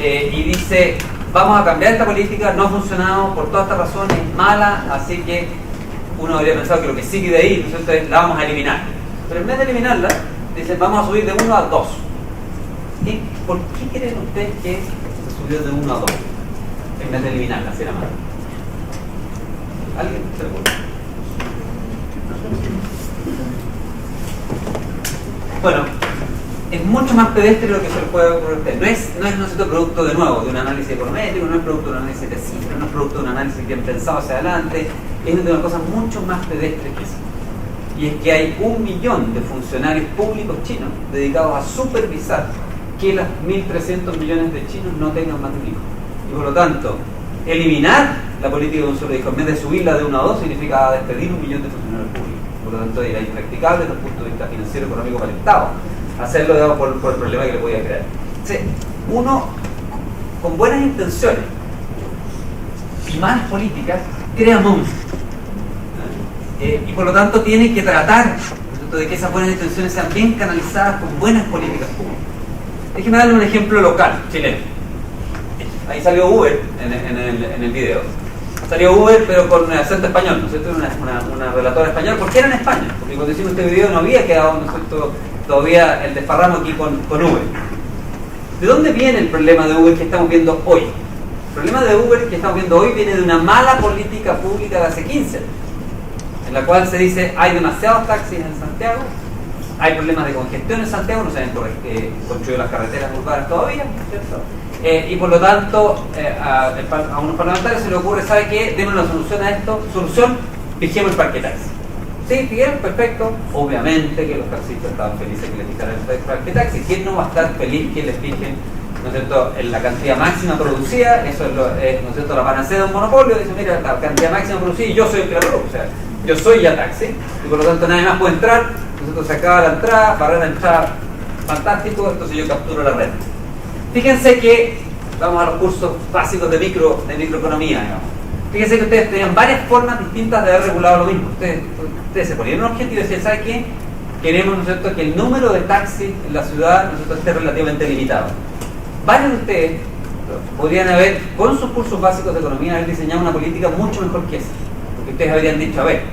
y dice, vamos a cambiar esta política, no ha funcionado por todas estas razones, es mala, así que uno habría pensado que lo que sigue de ahí, entonces la vamos a eliminar. Pero en vez de eliminarla, dicen, vamos a subir de 1 a 2. ¿Y por qué creen ustedes que se subió de 1 a 2? En vez de eliminarla, si era mala. ¿Alguien se recuerda? Bueno, es mucho más pedestre lo que se le puede ocurrir a usted. No es producto de nuevo de un análisis econométrico, no es producto de un análisis de cifras, no es producto de un análisis bien pensado hacia adelante, es de una cosa mucho más pedestre que eso. Y es que hay 1 millón de funcionarios públicos chinos dedicados a supervisar que los 1.300 millones de chinos no tengan más de un hijo. Y por lo tanto, eliminar la política de un solo hijo en vez de subirla de 1 a 2 significa despedir 1 millón de funcionarios públicos. Por lo tanto, era impracticable desde el punto de vista financiero, económico para el Estado hacerlo, digamos, por el problema que le podía crear. Entonces, uno con buenas intenciones y malas políticas crea monstruos, y por lo tanto tiene que tratar de que esas buenas intenciones sean bien canalizadas con buenas políticas públicas. Déjenme darle un ejemplo local, chileno. Ahí salió Uber en el video. Salió Uber, pero con acento español, ¿no es cierto? Una relatora española. ¿Por qué era en España? Porque cuando hicimos este video no había quedado, ¿no es cierto?, todavía el desparramo aquí con Uber. ¿De dónde viene el problema de Uber que estamos viendo hoy? El problema de Uber que estamos viendo hoy viene de una mala política pública de hace 15 años, en la cual se dice, hay demasiados taxis en Santiago, hay problemas de congestión en Santiago, no se han construido las carreteras urbanas todavía, ¿cierto? Y por lo tanto, a unos parlamentarios se les ocurre, ¿sabe qué? Demos una solución a esto. Solución, fijemos el parque taxi. Sí, fijaron, perfecto. Obviamente que los taxistas estaban felices que les fijaran el parque taxi. ¿Quién no va a estar feliz que les fijen, ¿no es cierto?, en la cantidad máxima producida? Eso es, ¿no es cierto?, la panacea de un monopolio. Dice, mira, la cantidad máxima producida y yo soy el creador, o sea, yo soy ya taxi, y por lo tanto nadie más puede entrar. Nosotros se acaba la entrada, barrer la entrada, fantástico, entonces yo capturo la red. Fíjense que vamos a los cursos básicos de microeconomía, digamos. Fíjense que ustedes tenían varias formas distintas de haber regulado lo mismo. Ustedes se ponían un objetivo y decían, ¿sabe qué? Queremos, ¿no es cierto?, que el número de taxis en la ciudad, ¿no es cierto?, esté relativamente limitado. Varios de ustedes podrían haber, con sus cursos básicos de economía, haber diseñado una política mucho mejor que esa. Porque ustedes habrían dicho, a ver,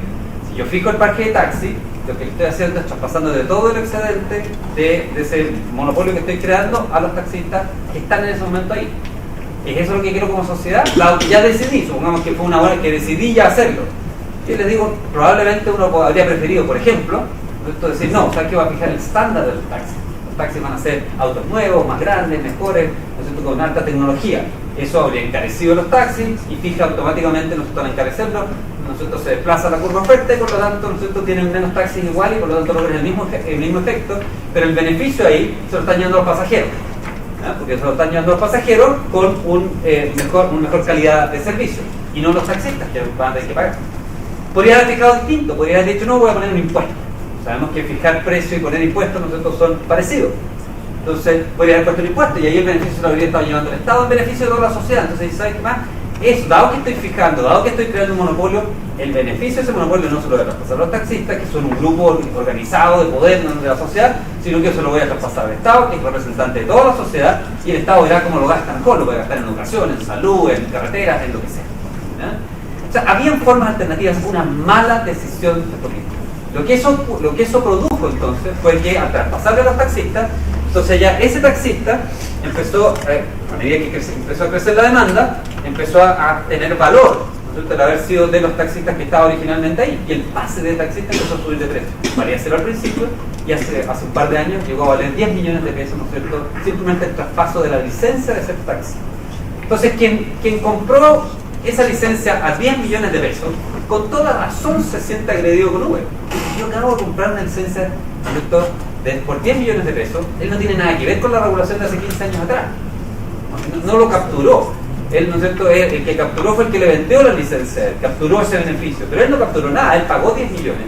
si yo fijo el parque de taxi, lo que estoy haciendo es traspasando de todo el excedente de ese monopolio que estoy creando a los taxistas que están en ese momento ahí. ¿Es eso lo que quiero como sociedad? Dado que ya decidí, supongamos que fue una hora que decidí ya hacerlo. Y les digo, probablemente uno habría preferido, por ejemplo, esto decir, no, o sea, que va a fijar el estándar de los taxis. Los taxis van a ser autos nuevos, más grandes, mejores, ¿no es cierto?, con alta tecnología. Eso habría encarecido los taxis y fija automáticamente, nosotros al encarecerlo, nosotros se desplaza la curva oferta y por lo tanto nosotros tienen menos taxis igual y por lo tanto logran el mismo efecto, pero el beneficio ahí se lo están llevando los pasajeros. ¿Ah? Porque se lo están llevando los pasajeros con una mejor calidad de servicio y no los taxistas que van a tener que pagar. Podría haber fijado distinto, podría haber dicho no, voy a poner un impuesto. Sabemos que fijar precio y poner impuestos nosotros son parecidos. Entonces podría haber puesto un impuesto y ahí el beneficio se lo habría estado llevando el Estado en beneficio de toda la sociedad. Entonces, ¿sabes qué más? Eso, dado que estoy fijando, dado que estoy creando un monopolio, el beneficio de ese monopolio no se lo voy a traspasar a los taxistas, que son un grupo organizado de poder de la sociedad, sino que se lo voy a traspasar al Estado, que es representante de toda la sociedad, y el Estado verá cómo lo gasta mejor, lo puede gastar en educación, en salud, en carreteras, en lo que sea. ¿Ya? O sea, habían formas alternativas, una mala decisión de política. Lo que eso produjo entonces fue que al traspasarle a los taxistas, entonces ya ese taxista empezó, a medida que empezó a crecer la demanda, empezó a tener valor, ¿no? El haber sido de los taxistas que estaba originalmente ahí, y el pase de taxista empezó a subir de precio. Valía cero al principio y hace un par de años llegó a valer 10 millones de pesos, ¿no es cierto?, simplemente el traspaso de la licencia de ser taxi. Entonces quien compró esa licencia a 10 millones de pesos, con toda razón se siente agredido con Uber. Yo acabo de comprar una licencia, ¿no es cierto?, por 10 millones de pesos, él no tiene nada que ver con la regulación de hace 15 años atrás. No lo capturó. Él, ¿no es cierto?, el que capturó fue el que le vendió la licencia, él capturó ese beneficio, pero él no capturó nada, él pagó 10 millones.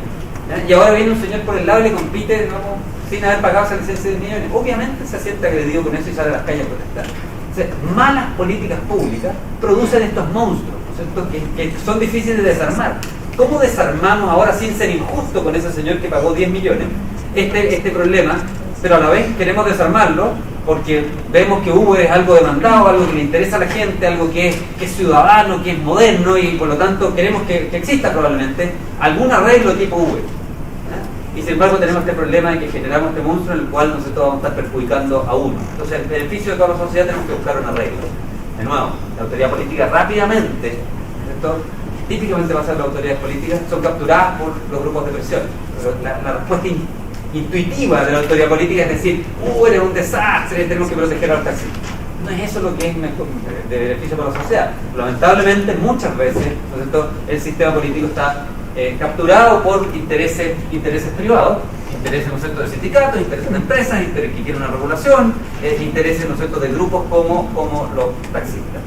¿Ya? Y ahora viene un señor por el lado y le compite, ¿no?, sin haber pagado esa licencia de 10 millones. Obviamente se siente agredido con eso y sale a las calles a protestar. O sea, malas políticas públicas producen estos monstruos, ¿no es cierto?, que son difíciles de desarmar. ¿Cómo desarmamos ahora, sin ser injusto con ese señor que pagó 10 millones, este problema, pero a la vez queremos desarmarlo porque vemos que Uber es algo demandado, algo que le interesa a la gente, algo que es ciudadano, que es moderno y por lo tanto queremos que exista probablemente algún arreglo tipo Uber? Y sin embargo tenemos este problema de que generamos este monstruo en el cual nosotros vamos a estar perjudicando a uno. Entonces el beneficio de toda la sociedad tenemos que buscar un arreglo. De nuevo, la autoridad política rápidamente, ¿cierto?, típicamente va a ser las autoridades políticas, son capturadas por los grupos de presión. Pero la respuesta intuitiva de la autoridad política es decir, es un desastre, tenemos que proteger a los taxistas. No es eso lo que es de beneficio para la sociedad. Lamentablemente, muchas veces, ¿no es cierto?, el sistema político está capturado por intereses privados, intereses, ¿no es cierto?, de sindicatos, intereses de empresas, intereses que quieren una regulación, intereses, ¿no es cierto?, de grupos como los taxistas.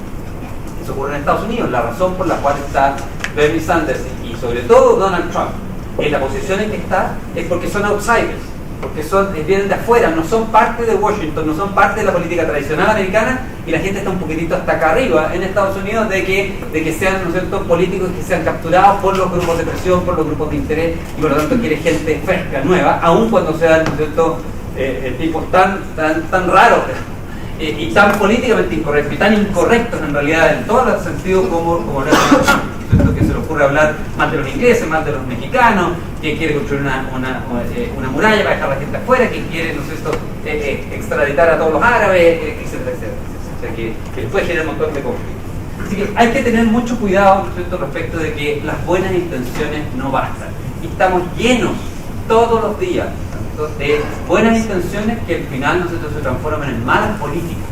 Eso ocurre en Estados Unidos, la razón por la cual está Bernie Sanders y sobre todo Donald Trump en la posición en que está es porque son outsiders, porque vienen de afuera, no son parte de Washington, no son parte de la política tradicional americana, y la gente está un poquitito hasta acá arriba en Estados Unidos de que sean, ¿no es cierto?, políticos que sean capturados por los grupos de presión, por los grupos de interés, y por lo tanto quiere gente fresca, nueva, aun cuando sean, ¿no es cierto?, tipos tan raros y tan políticamente incorrectos, y tan incorrectos en realidad en todos los sentidos como no, que se le ocurre hablar más de los ingleses, más de los mexicanos, que quiere construir una muralla para dejar a la gente afuera, que quiere, ¿no es cierto?, extraditar a todos los árabes, etcétera, etcétera. O sea, que puede generar un montón de conflictos. Así que hay que tener mucho cuidado, ¿no es cierto?, respecto de que las buenas intenciones no bastan. Y estamos llenos todos los días, ¿no?, de buenas intenciones que al final, ¿no es cierto?, se transforman en malas políticas.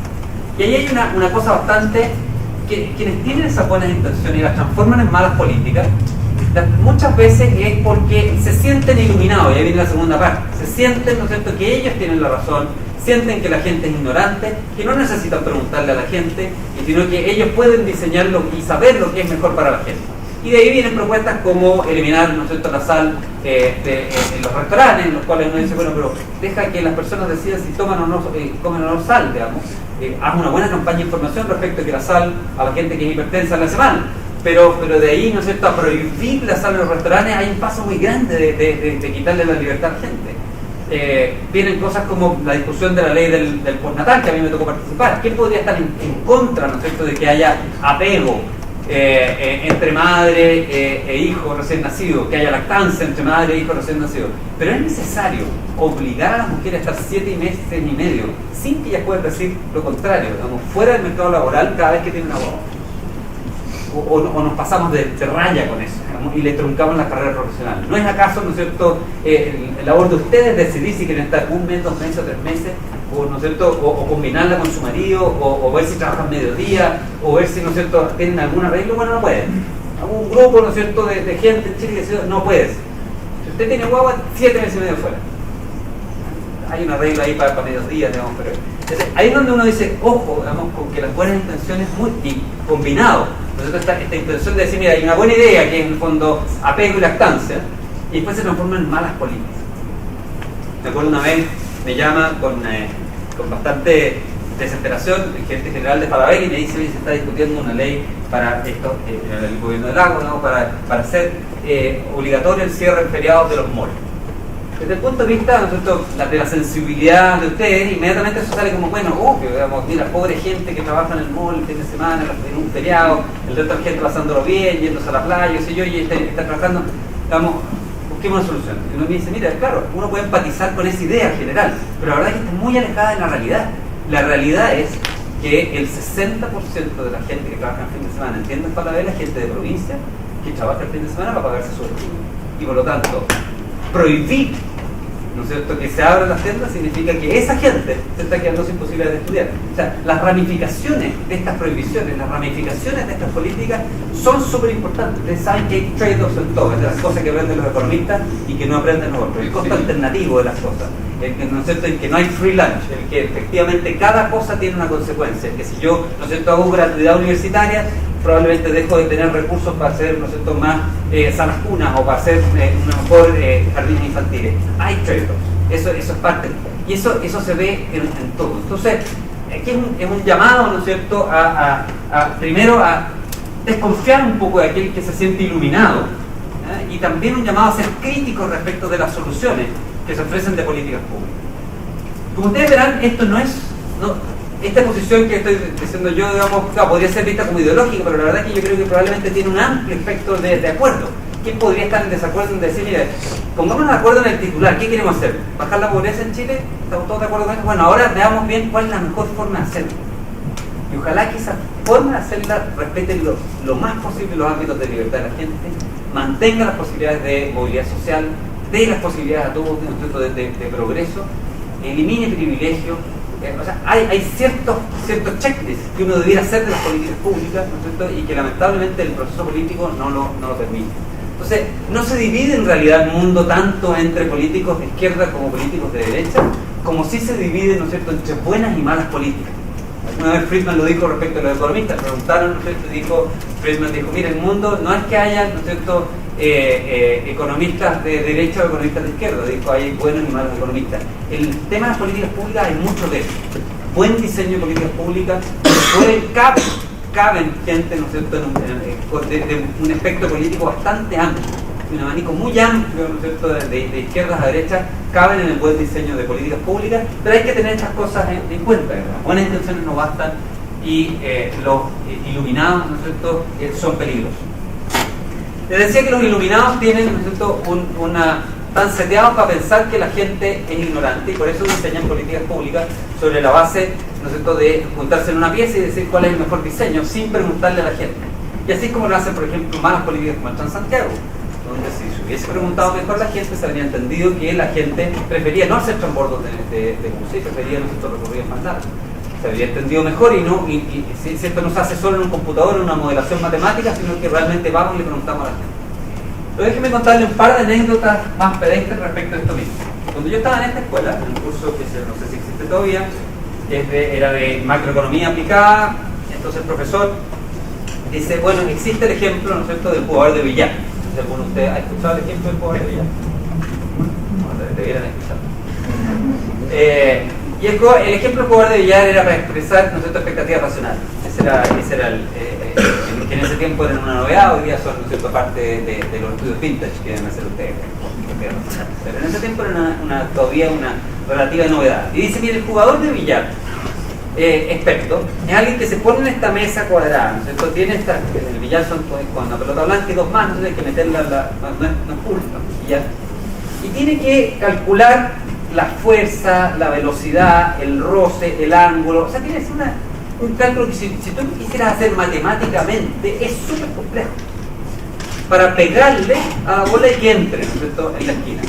Y ahí hay una cosa bastante, que quienes tienen esas buenas intenciones y las transforman en malas políticas, muchas veces es porque se sienten iluminados, y ahí viene la segunda parte, se sienten, ¿no es cierto?, que ellos tienen la razón, sienten que la gente es ignorante, que no necesitan preguntarle a la gente, sino que ellos pueden diseñarlo y saber lo que es mejor para la gente. Y de ahí vienen propuestas como eliminar, ¿no es cierto?, la sal en los restaurantes, en los cuales uno dice, bueno, pero deja que las personas decidan si toman o no, comen o no sal, digamos. haz una buena campaña de información respecto a que la sal a la gente que es hipertensa en la semana. Pero de ahí, ¿no es cierto?, a prohibir la sal en los restaurantes hay un paso muy grande de quitarle la libertad a la gente. Vienen cosas como la discusión de la ley del postnatal, que a mí me tocó participar. ¿Quién podría estar en contra, ¿no es cierto?, de que haya apego entre madre e hijo recién nacido, que haya lactancia entre madre e hijo recién nacido? Pero es necesario obligar a las mujeres a estar 7 meses y medio sin que ellas puedan decir lo contrario, digamos, fuera del mercado laboral cada vez que tienen una guagua. O nos pasamos de raya con eso, digamos, y le truncamos la carrera profesional. ¿No es acaso, ¿no es cierto?, el labor de ustedes decidir si quieren estar 1 mes, 2 meses o 3 meses, o, ¿no es cierto?, o combinarla con su marido, o ver si trabajan mediodía, o ver si, ¿no es cierto?, tienen algún arreglo? Bueno, no pueden. Un grupo, ¿no es cierto?, de gente en Chile que dice, no puedes. Si usted tiene guagua, 7 meses y medio fuera. Hay una regla ahí para mediodía, digamos, pero ahí es donde uno dice, ojo, digamos, con que las buenas intenciones y combinado. Nosotros esta intención de decir, mira, hay una buena idea que es en el fondo apego y lactancia, y después se transforma en malas políticas. Me acuerdo una vez, me llama con bastante desesperación el gerente general de Falabella y me dice, oye, se está discutiendo una ley para esto, el gobierno del Lago, ¿no?, para hacer obligatorio el cierre en feriados de los malls. Desde el punto de vista, ¿no es cierto?, de la sensibilidad de ustedes, inmediatamente eso sale como, bueno, obvio, digamos, mira, pobre gente que trabaja en el mall el fin de semana, en un feriado, el resto de gente pasándolo bien, yéndose a la playa, qué sé yo, y está trabajando, digamos, busquemos una solución. Y uno me dice, mira, claro, uno puede empatizar con esa idea general, pero la verdad es que está muy alejada de la realidad. La realidad es que el 60% de la gente que trabaja el fin de semana, entiendes, Falabella, es gente de provincia que trabaja el fin de semana para pagarse su estudio. Y por lo tanto, prohibir, ¿no es cierto?, que se abran las tiendas significa que esa gente se está quedando sin posibilidad de estudiar. O sea, las ramificaciones de estas prohibiciones, las ramificaciones de estas políticas son súper importantes. Ustedes saben que hay trade-offs en todo, es de las cosas que aprenden los economistas y que no aprenden los otros. El costo alternativo de las cosas, ¿no es cierto?, el que no hay free lunch, el que efectivamente cada cosa tiene una consecuencia, el que si yo, ¿no es cierto?, hago gratuidad universitaria, probablemente dejo de tener recursos para hacer, ¿no es cierto?, más salas cunas o para hacer una mejor jardines infantiles. Hay trade-offs, eso es parte, y eso se ve en todo. Entonces, aquí es un llamado, ¿no es cierto?, primero a desconfiar un poco de aquel que se siente iluminado, y también un llamado a ser crítico respecto de las soluciones que se ofrecen de políticas públicas. Como ustedes verán, esto no es... esta posición que estoy diciendo yo, digamos, claro, podría ser vista como ideológica, pero la verdad es que yo creo que probablemente tiene un amplio espectro de acuerdo. ¿Quién podría estar en desacuerdo en decir, mira, pongámonos de acuerdo en el titular, ¿qué queremos hacer? ¿Bajar la pobreza en Chile? ¿Estamos todos de acuerdo con eso? Bueno, ahora veamos bien cuál es la mejor forma de hacerlo. Y ojalá que esa forma de hacerla respete lo más posible los ámbitos de libertad de la gente, mantenga las posibilidades de movilidad social, dé las posibilidades a todos de progreso, elimine privilegios. O sea, hay ciertos checklists que uno debiera hacer de las políticas públicas, ¿no es cierto?, y que lamentablemente el proceso político no lo permite. Entonces, no se divide en realidad el mundo tanto entre políticos de izquierda como políticos de derecha, como sí se divide, ¿no es cierto?, entre buenas y malas políticas. Una vez Friedman lo dijo respecto a los economistas, preguntaron, ¿no es cierto?, Friedman dijo, mira, el mundo no es que haya, ¿no es cierto?, economistas de derecha o economistas de izquierda, dijo, hay buenos y malos economistas. El tema de las políticas públicas hay mucho de eso. Buen diseño de políticas públicas, caben gente, ¿no es cierto?, de un espectro político bastante amplio, un abanico muy amplio, ¿no es cierto?, de izquierdas a derechas, caben en el buen diseño de políticas públicas, pero hay que tener estas cosas en cuenta, ¿verdad? Buenas intenciones no bastan y los iluminados, ¿no es cierto?, son peligrosos. Les decía que los iluminados tienen, ¿no es cierto?, están seteados para pensar que la gente es ignorante y por eso diseñan políticas públicas sobre la base, ¿no es cierto?, de juntarse en una pieza y decir cuál es el mejor diseño sin preguntarle a la gente. Y así es como lo hacen, por ejemplo, malas políticas como el Transantiago, donde si se hubiese preguntado mejor la gente, se habría entendido que la gente prefería no hacer transbordos de buses, prefería, ¿no es cierto?, recorridos más largos. Se habría entendido mejor y si esto no se hace solo en un computador, en una modelación matemática, sino que realmente vamos y le preguntamos a la gente. Pero déjenme contarle un par de anécdotas más pedestres respecto a esto mismo. Cuando yo estaba en esta escuela, en un curso que no sé si existe todavía, era de macroeconomía aplicada, entonces el profesor dice, bueno, existe el ejemplo, ¿no es cierto?, del jugador de billar. Si alguno de ustedes ha escuchado el ejemplo del jugador de billar. No, debieran escuchar. Y Y el ejemplo del jugador de billar era para expresar, ¿no es cierto?, expectativas racionales. Ese era que en ese tiempo eran una novedad, hoy día son, ¿no es cierto?, parte de los estudios vintage que deben hacer ustedes. Pero en ese tiempo era todavía una relativa novedad. Y dice, mire, el jugador de billar experto es alguien que se pone en esta mesa cuadrada, ¿no es cierto? Tiene el billar son con una pelota blanca y dos manos, hay que meterla, no es público, billar. Y tiene que calcular la fuerza, la velocidad, el roce, el ángulo. O sea, tienes un cálculo que si tú quisieras hacer matemáticamente es súper complejo para pegarle a la bola y que entre, ¿no es cierto?, en la esquina.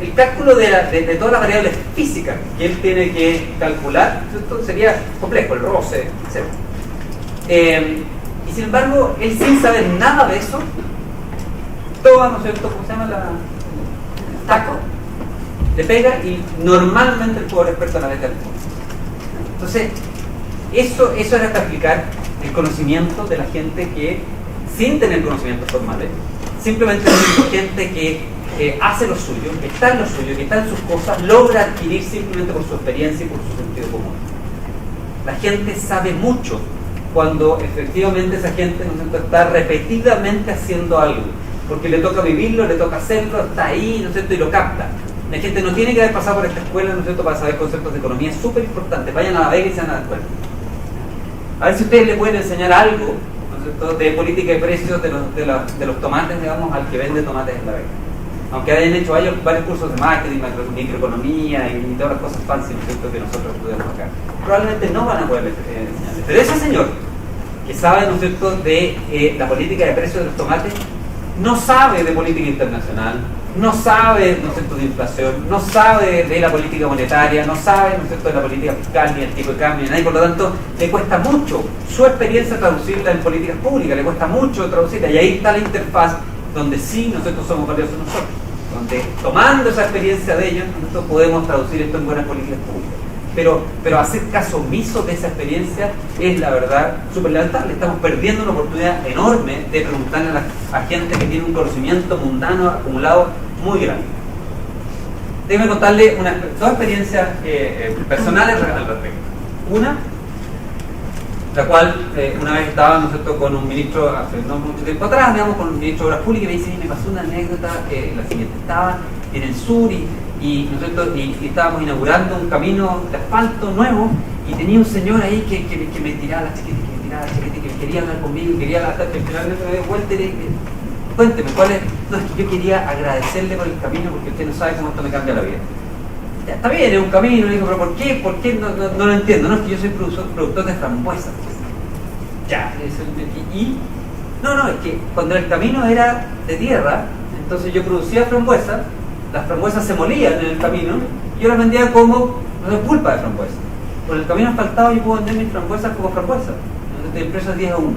El cálculo de todas las variables físicas que él tiene que calcular, ¿no es cierto?, sería complejo, el roce, etc. Y sin embargo, él sin saber nada de eso, toma, ¿no es cierto?, ¿cómo se llama? Taco. Le pega y normalmente el jugador experto la mete al fondo. Entonces, eso era para explicar el conocimiento de la gente que, sin tener conocimientos formales, simplemente es gente que hace lo suyo, que está en lo suyo, que está en sus cosas, logra adquirir simplemente por su experiencia y por su sentido común. La gente sabe mucho cuando efectivamente esa gente, ¿no es cierto?, está repetidamente haciendo algo, porque le toca vivirlo, le toca hacerlo, está ahí, ¿no es cierto?, y lo capta. La gente no tiene que haber pasado por esta escuela, ¿no es cierto?, para saber conceptos de economía súper importantes. Vayan a la Vega y se van a dar cuenta. A ver si ustedes le pueden enseñar algo, ¿no es cierto?, de política de precios de los tomates, digamos, al que vende tomates en la Vega. Aunque hayan hecho varios cursos de marketing, microeconomía y todas las cosas fancy, ¿no es cierto?, que nosotros estudiamos acá. Probablemente no van a poder enseñarles. Pero ese señor, que sabe, ¿no es cierto?, de la política de precios de los tomates, no sabe de política internacional, no sabe, ¿no es cierto?, de inflación, no sabe de la política monetaria, no sabe, ¿no es cierto?, de la política fiscal, ni el tipo de cambio, ni nada, y por lo tanto le cuesta mucho su experiencia traducirla en políticas públicas, le cuesta mucho traducirla, y ahí está la interfaz donde sí nosotros somos valiosos nosotros, donde tomando esa experiencia de ellos, nosotros podemos traducir esto en buenas políticas públicas. Pero hacer caso omiso de esa experiencia es, la verdad, súper lamentable. Estamos perdiendo una oportunidad enorme de preguntarle a gente que tiene un conocimiento mundano acumulado muy grande. Déjenme contarle dos experiencias personales al respecto. Una, la cual una vez estaba, ¿no es cierto?, con un ministro, hace no mucho tiempo atrás, digamos, con un ministro de Obras Públicas, y me dice, me pasó una anécdota, la siguiente, estaba en el sur y, ¿no es cierto?, y estábamos inaugurando un camino de asfalto nuevo y tenía un señor ahí que me tiraba la chaqueta, que quería hablar conmigo y quería hablar, que finalmente me dio vuelta y le dije, cuénteme, ¿cuál es? No, es que yo quería agradecerle por el camino porque usted no sabe cómo esto me cambia la vida. Ya, está bien, es un camino, le digo, pero ¿por qué? ¿Por qué? No lo entiendo, no, es que yo soy productor de frambuesas. Ya, no, es que cuando el camino era de tierra, entonces yo producía frambuesas, las frambuesas se molían en el camino y yo las vendía como pulpa de frambuesa. Por el camino asfaltado yo puedo vender mis frambuesas como frambuesas. Entonces el precio es 10 a 1.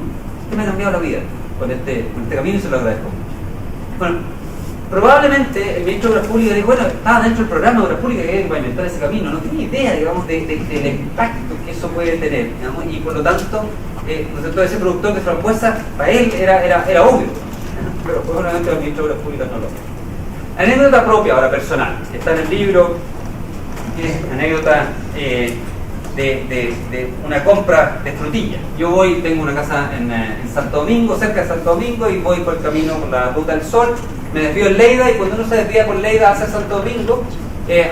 Esto me ha cambiado la vida con este camino y se lo agradezco mucho. Bueno, probablemente el ministro de Obras Públicas dijo, bueno, estaba dentro del programa de Obras Públicas que iba a inventar ese camino, no tenía idea, digamos, del impacto que eso puede tener, digamos, y por lo tanto, ¿no es cierto?, ese productor de frambuesa, para él era obvio, pero probablemente los ministros de Obras Públicas no lo hacen. Anécdota propia, ahora personal, está en el libro, anécdota de una compra de frutillas. Yo tengo una casa en Santo Domingo, cerca de Santo Domingo, y voy por el camino por la Ruta del Sol, me desvío en Leida, y cuando uno se desvía por Leida hacia Santo Domingo,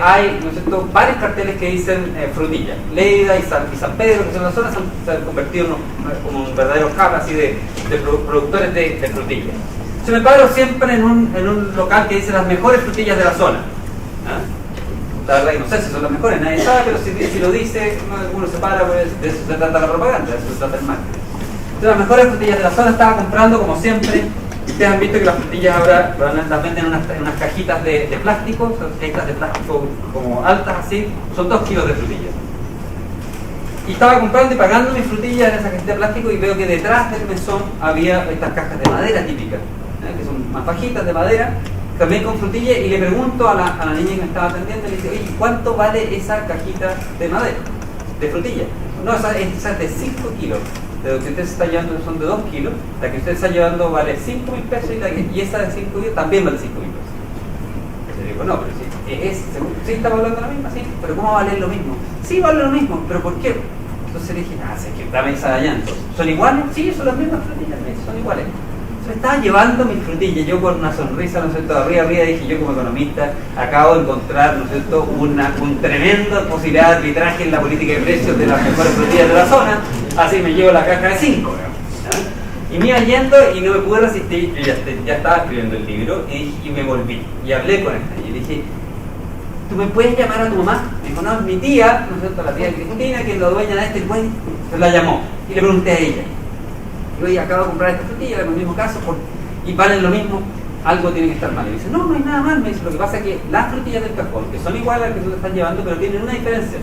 hay, ¿no es cierto?, varios carteles que dicen frutillas. Leida y San Pedro, que son las zonas, se han convertido en un verdadero hub así de productores de frutillas. Se me paro siempre en un local que dice las mejores frutillas de la zona. La verdad que no sé si son las mejores, nadie sabe, pero si lo dice, uno se para, pues, de eso se trata la propaganda, de eso se trata el marketing. Entonces, las mejores frutillas de la zona estaba comprando, como siempre. Ustedes han visto que las frutillas ahora las venden en unas cajitas de plástico, son cajitas de plástico como altas así, son 2 kilos de frutillas. Y estaba comprando y pagando mis frutillas en esa cajita de plástico, y veo que detrás del mesón había estas cajas de madera típicas, que son más bajitas de madera, también con frutillas, y le pregunto a la niña que me estaba atendiendo, le dice, oye, ¿cuánto vale esa cajita de madera, de frutillas? No, esa es de 5 kilos. De lo que usted se está llevando son de 2 kilos, la que usted está llevando vale 5.000 pesos y esa de 5 kilos también vale 5.000 pesos. Le digo, no, pero sí, Sí, estamos hablando de lo mismo, sí, pero ¿cómo va a valer lo mismo? Sí, vale lo mismo, pero ¿por qué? Entonces le dije, sé que dame esa llanto. ¿Son iguales? Sí, son las mismas frutillas, son iguales. Entonces estaba llevando mis frutillas, yo con una sonrisa, ¿no es cierto?, arriba, dije, yo como economista acabo de encontrar, ¿no es cierto?, una tremenda posibilidad de arbitraje en la política de precios de las mejores frutillas de la zona, así me llevo la caja de 5, y me iba yendo y no me pude resistir, yo ya estaba escribiendo el libro y me volví y hablé con ella y le dije, ¿tú me puedes llamar a tu mamá? Me dijo, no, mi tía, ¿no es cierto?, la tía Cristina, que es la dueña de este güey, se la llamó y le pregunté a ella, y oye, acabo de comprar esta frutilla en el mismo caso y valen lo mismo, algo tiene que estar mal. Y me dice, no hay nada mal, me dice, lo que pasa es que las frutillas del cajón, que son iguales a las que tú te estás llevando, pero tienen una diferencia.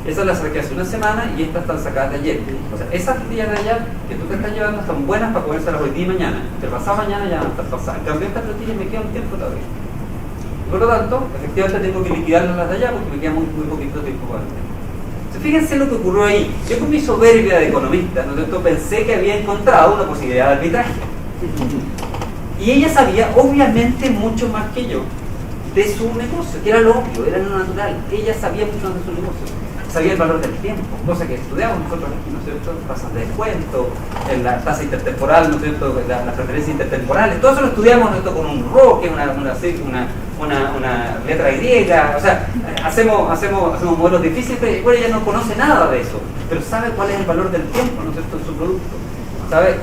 Esas las saqué hace una semana y estas están sacadas de ayer. O sea, esas frutillas de allá que tú te estás llevando están buenas para comérselas hoy día y mañana. Pero pasado mañana ya van a estar pasadas. En cambio, estas frutillas me quedan un tiempo todavía. Por lo tanto, efectivamente tengo que liquidarlas las de allá porque me queda muy poquito tiempo para hacer. Entonces, fíjense lo que ocurrió ahí. Yo con mi soberbia de economista, ¿no es cierto?, pensé que había encontrado una posibilidad de arbitraje. Y ella sabía, obviamente, mucho más que yo de su negocio, que era lo obvio, era lo natural. Ella sabía mucho más de su negocio. Sabía el valor del tiempo, cosa que estudiamos nosotros aquí, ¿no es cierto? Tasas de descuento, en la tasa intertemporal, ¿no es cierto?, las preferencias intertemporales, todo eso lo estudiamos, ¿no es cierto?, con un RO, que es una letra griega, o sea, hacemos modelos difíciles, pero bueno, ella no conoce nada de eso, pero sabe cuál es el valor del tiempo, ¿no es cierto?, en su producto, ¿sabe?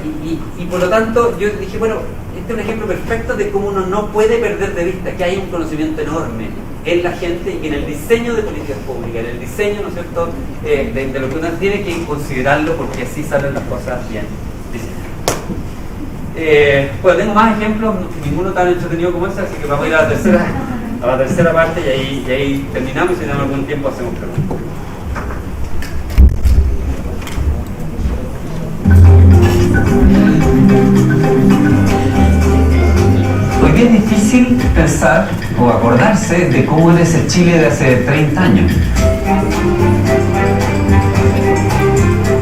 Y por lo tanto, yo dije, bueno, este es un ejemplo perfecto de cómo uno no puede perder de vista que hay un conocimiento enorme en la gente y que en el diseño de políticas públicas, en el diseño, ¿no es cierto?, de lo que uno tiene que considerarlo porque así salen las cosas bien diseñadas. Bueno, tengo más ejemplos, ninguno tan entretenido como ese, así que vamos a ir a la tercera parte y ahí terminamos y si tenemos algún tiempo hacemos preguntas. Hoy día es difícil pensar o acordarse de cómo era ese Chile de hace 30 años.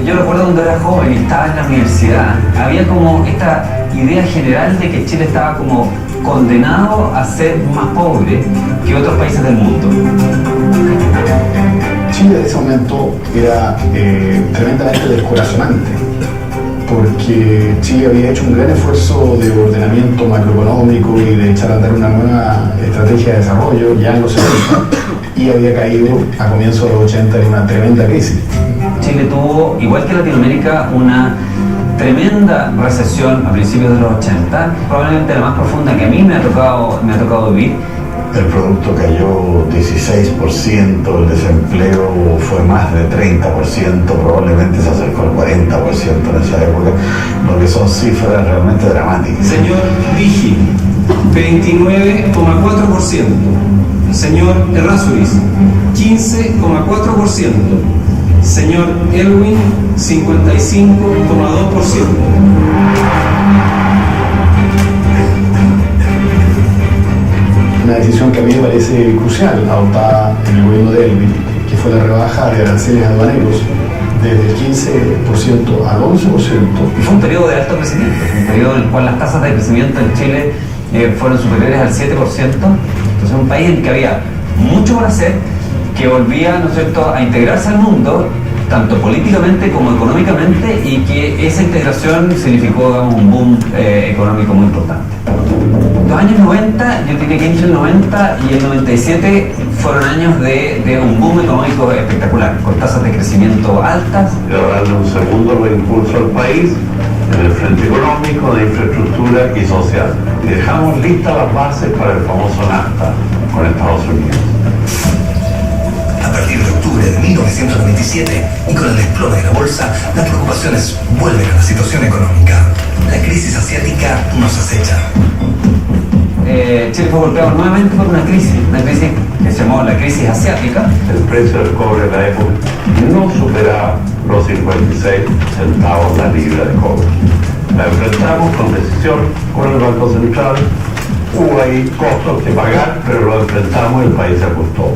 Yo recuerdo cuando era joven y estaba en la universidad, había como esta idea general de que Chile estaba como condenado a ser más pobre que otros países del mundo. Chile en ese momento era tremendamente descorazonante, porque Chile había hecho un gran esfuerzo de ordenamiento macroeconómico y de echar a andar una nueva estrategia de desarrollo ya en los 70 y había caído a comienzos de los 80 en una tremenda crisis. Chile tuvo, igual que Latinoamérica, una tremenda recesión a principios de los 80, probablemente la más profunda que a mí me ha tocado vivir. El producto cayó 16%, el desempleo fue más de 30%, probablemente se acercó al 40% en esa época, lo que son cifras realmente dramáticas. Señor Vigi, 29,4%. Señor Errázuriz, 15,4%. Señor Elwin, 55,2%. Una decisión que a mí me parece crucial, adoptada en el gobierno de Elwin, que fue la rebaja de aranceles aduaneros desde el 15% al 11%. Y fue un periodo de alto crecimiento, un periodo en el cual las tasas de crecimiento en Chile fueron superiores al 7%. Entonces un país en el que había mucho por hacer, que volvía, ¿no es cierto?, a integrarse al mundo, tanto políticamente como económicamente, y que esa integración significó, digamos, un boom económico muy importante. Los años 90, yo diría que entre el 90 y el 97 fueron años de un boom económico espectacular, con tasas de crecimiento altas. Y ahora darle un segundo reimpulso al país en el frente económico, de infraestructura y social. Y dejamos listas las bases para el famoso NAFTA con Estados Unidos. A partir de octubre de 1997 y con el desplome de la bolsa, las preocupaciones vuelven a la situación económica. La crisis asiática nos acecha. Chile fue golpeado nuevamente por una crisis que se llamó la crisis asiática. El precio del cobre en la época no superaba los 56 centavos la libra de cobre. La enfrentamos con decisión con el Banco Central. Hubo ahí costos que pagar, pero lo enfrentamos y el país se ajustó.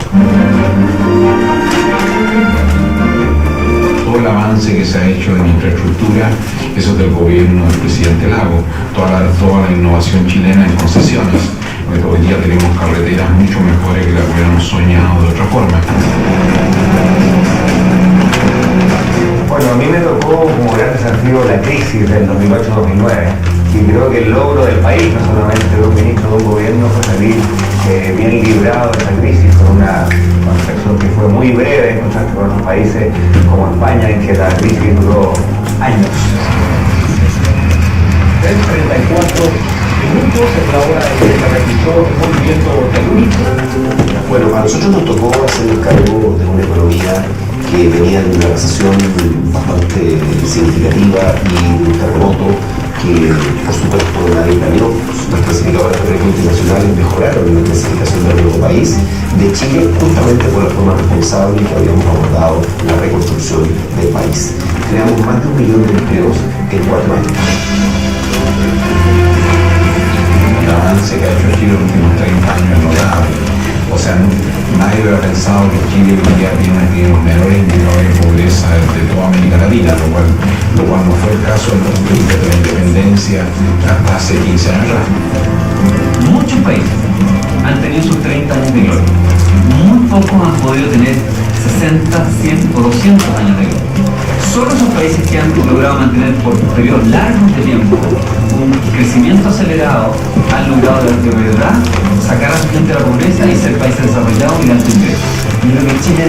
Todo el avance que se ha hecho en infraestructura, eso del gobierno del presidente Lago, toda la innovación chilena en concesiones, Pero hoy día tenemos carreteras mucho mejores que las que hubiéramos soñado de otra forma. Bueno, a mí me tocó como gran desafío la crisis del 2008-2009 y creo que el logro del país, no solamente de un ministro de un gobierno, fue salir bien librado de esa crisis con una contexto que fue muy breve en contraste con otros países como España, en que la crisis duró años. 34 minutos es la hora en que se realizó el movimiento telúrico. Bueno, a nosotros nos tocó hacernos cargo de una economía que venía de una recesión bastante significativa y de un terremoto que, por supuesto, nadie planeó. Los clasificadores de riesgo internacionales mejoraron la clasificación del nuevo país de Chile justamente por la forma responsable que habíamos abordado la reconstrucción del país. Creamos más de 1 millón de empleos en 4 años. El avance que ha hecho Chile en los últimos 30 años es notable. O sea, nadie hubiera pensado que Chile hoy día tiene los menores indicadores de pobreza de toda América Latina, lo cual no fue el caso en los tiempos de la independencia hasta hace 15 años atrás. Muchos países han tenido sus 30 años de gloria. Muy pocos han podido tener 60, 100 o 200 años de gloria. Solo esos países que han logrado mantener por periodos largos de tiempo un crecimiento acelerado han logrado de verdad sacar a su gente de la pobreza y ser países desarrollados y de alto ingreso. Yo creo que Chile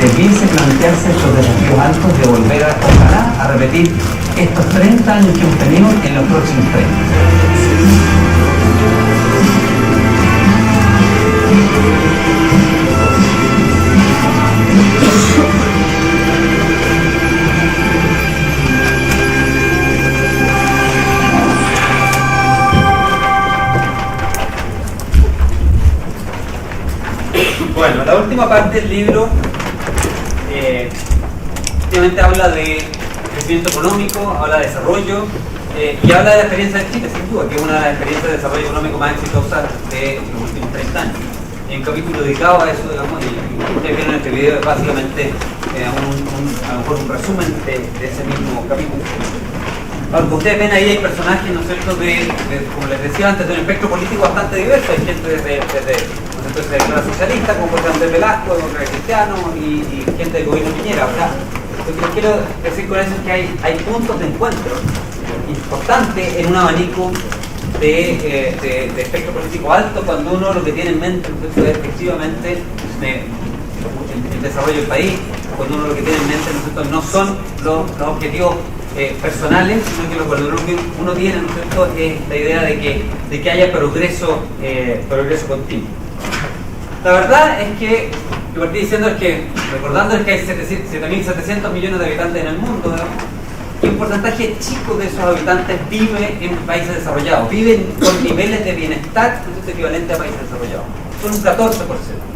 debiese plantearse estos desafíos altos de volver a, ojalá, a repetir estos 30 años que hemos tenido en los próximos 30. Bueno, la última parte del libro efectivamente habla de crecimiento económico, habla de desarrollo y habla de la experiencia de Chile, sin duda, que es una de las experiencias de desarrollo económico más exitosas de los últimos 30 años. Hay un capítulo dedicado a eso, digamos, y ustedes vieron en este video básicamente a lo mejor un resumen de ese mismo capítulo. Ahora, como ustedes ven ahí hay personajes, ¿no es cierto?, como les decía antes, de un espectro político bastante diverso. Hay gente desde se declara socialista, como por ejemplo Andrés Velasco, demócrata cristiano, y gente del gobierno Piñera. O sea, lo que quiero decir con eso es que hay puntos de encuentro importantes en un abanico de espectro político alto, cuando uno lo que tiene en mente es efectivamente el desarrollo del país, cuando uno lo que tiene en mente no son los objetivos personales, sino que lo que uno tiene, ¿no es cierto?, es la idea de que haya progreso continuo. La verdad es que, lo que partí diciendo es que, recordando es que hay 7.700 millones de habitantes en el mundo, ¿no? Y un porcentaje chico de esos habitantes vive en países desarrollados, viven con niveles de bienestar equivalentes a países desarrollados. Son un 14%.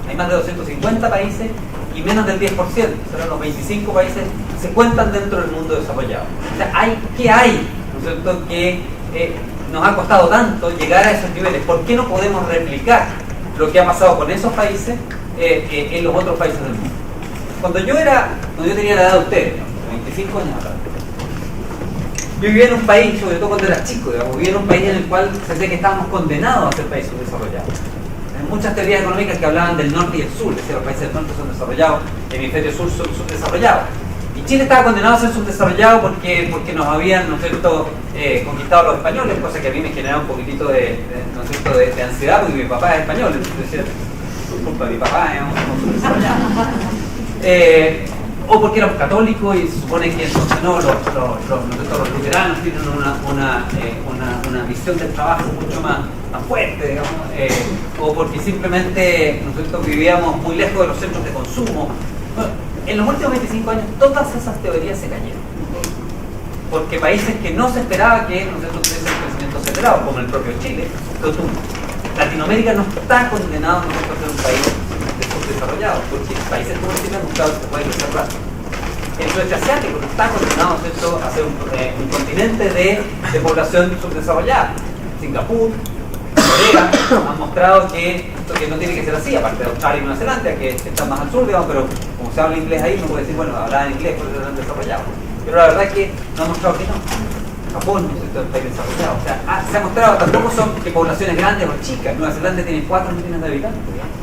Hay más de 250 países y menos del 10%, serán los 25 países se cuentan dentro del mundo desarrollado. O sea, ¿qué hay? ¿No es cierto?, que nos ha costado tanto llegar a esos niveles. ¿Por qué no podemos replicar lo que ha pasado con esos países en los otros países del mundo? Cuando yo tenía la edad de ustedes, 25 años atrás, yo vivía en un país, sobre todo cuando era chico, digamos, vivía en un país en el cual se decía que estábamos condenados a ser países desarrollados. Hay muchas teorías económicas que hablaban del norte y el sur, es decir, los países del norte son desarrollados, el hemisferio sur son subdesarrollados. Y Chile estaba condenado a ser subdesarrollado porque nos habían, ¿no es cierto?, conquistado los españoles, cosa que a mí me generaba un poquitito de ansiedad, porque mi papá es español, entonces decía, disculpa, mi papá es un subdesarrollado. O porque éramos católicos y se supone que entonces no, los luteranos tienen una visión del trabajo mucho más fuerte, digamos, o porque simplemente nosotros vivíamos muy lejos de los centros de consumo. Bueno, en los últimos 25 años todas esas teorías se cayeron, porque países que no se esperaba que nosotros tuviesen crecimiento acelerado, como el propio Chile, lo tuvo. Latinoamérica no está condenado a ser un país subdesarrollado, porque países como Chile han buscado que se puede crecer rápido. El sudeste asiático no está condenado, ¿cierto?, a ser un continente de población subdesarrollada. Singapur, Corea han mostrado que no tiene que ser así, aparte de Australia y Nueva Zelanda, que están más al sur, digamos, pero como se habla inglés ahí, uno puede decir, bueno, hablar en inglés porque están desarrollados. Pero la verdad es que nos ha mostrado que no. Japón, ¿no es cierto?, el país desarrollado. O sea, se ha mostrado, tampoco son que poblaciones grandes o chicas. Nueva Zelanda tiene 4 millones de habitantes,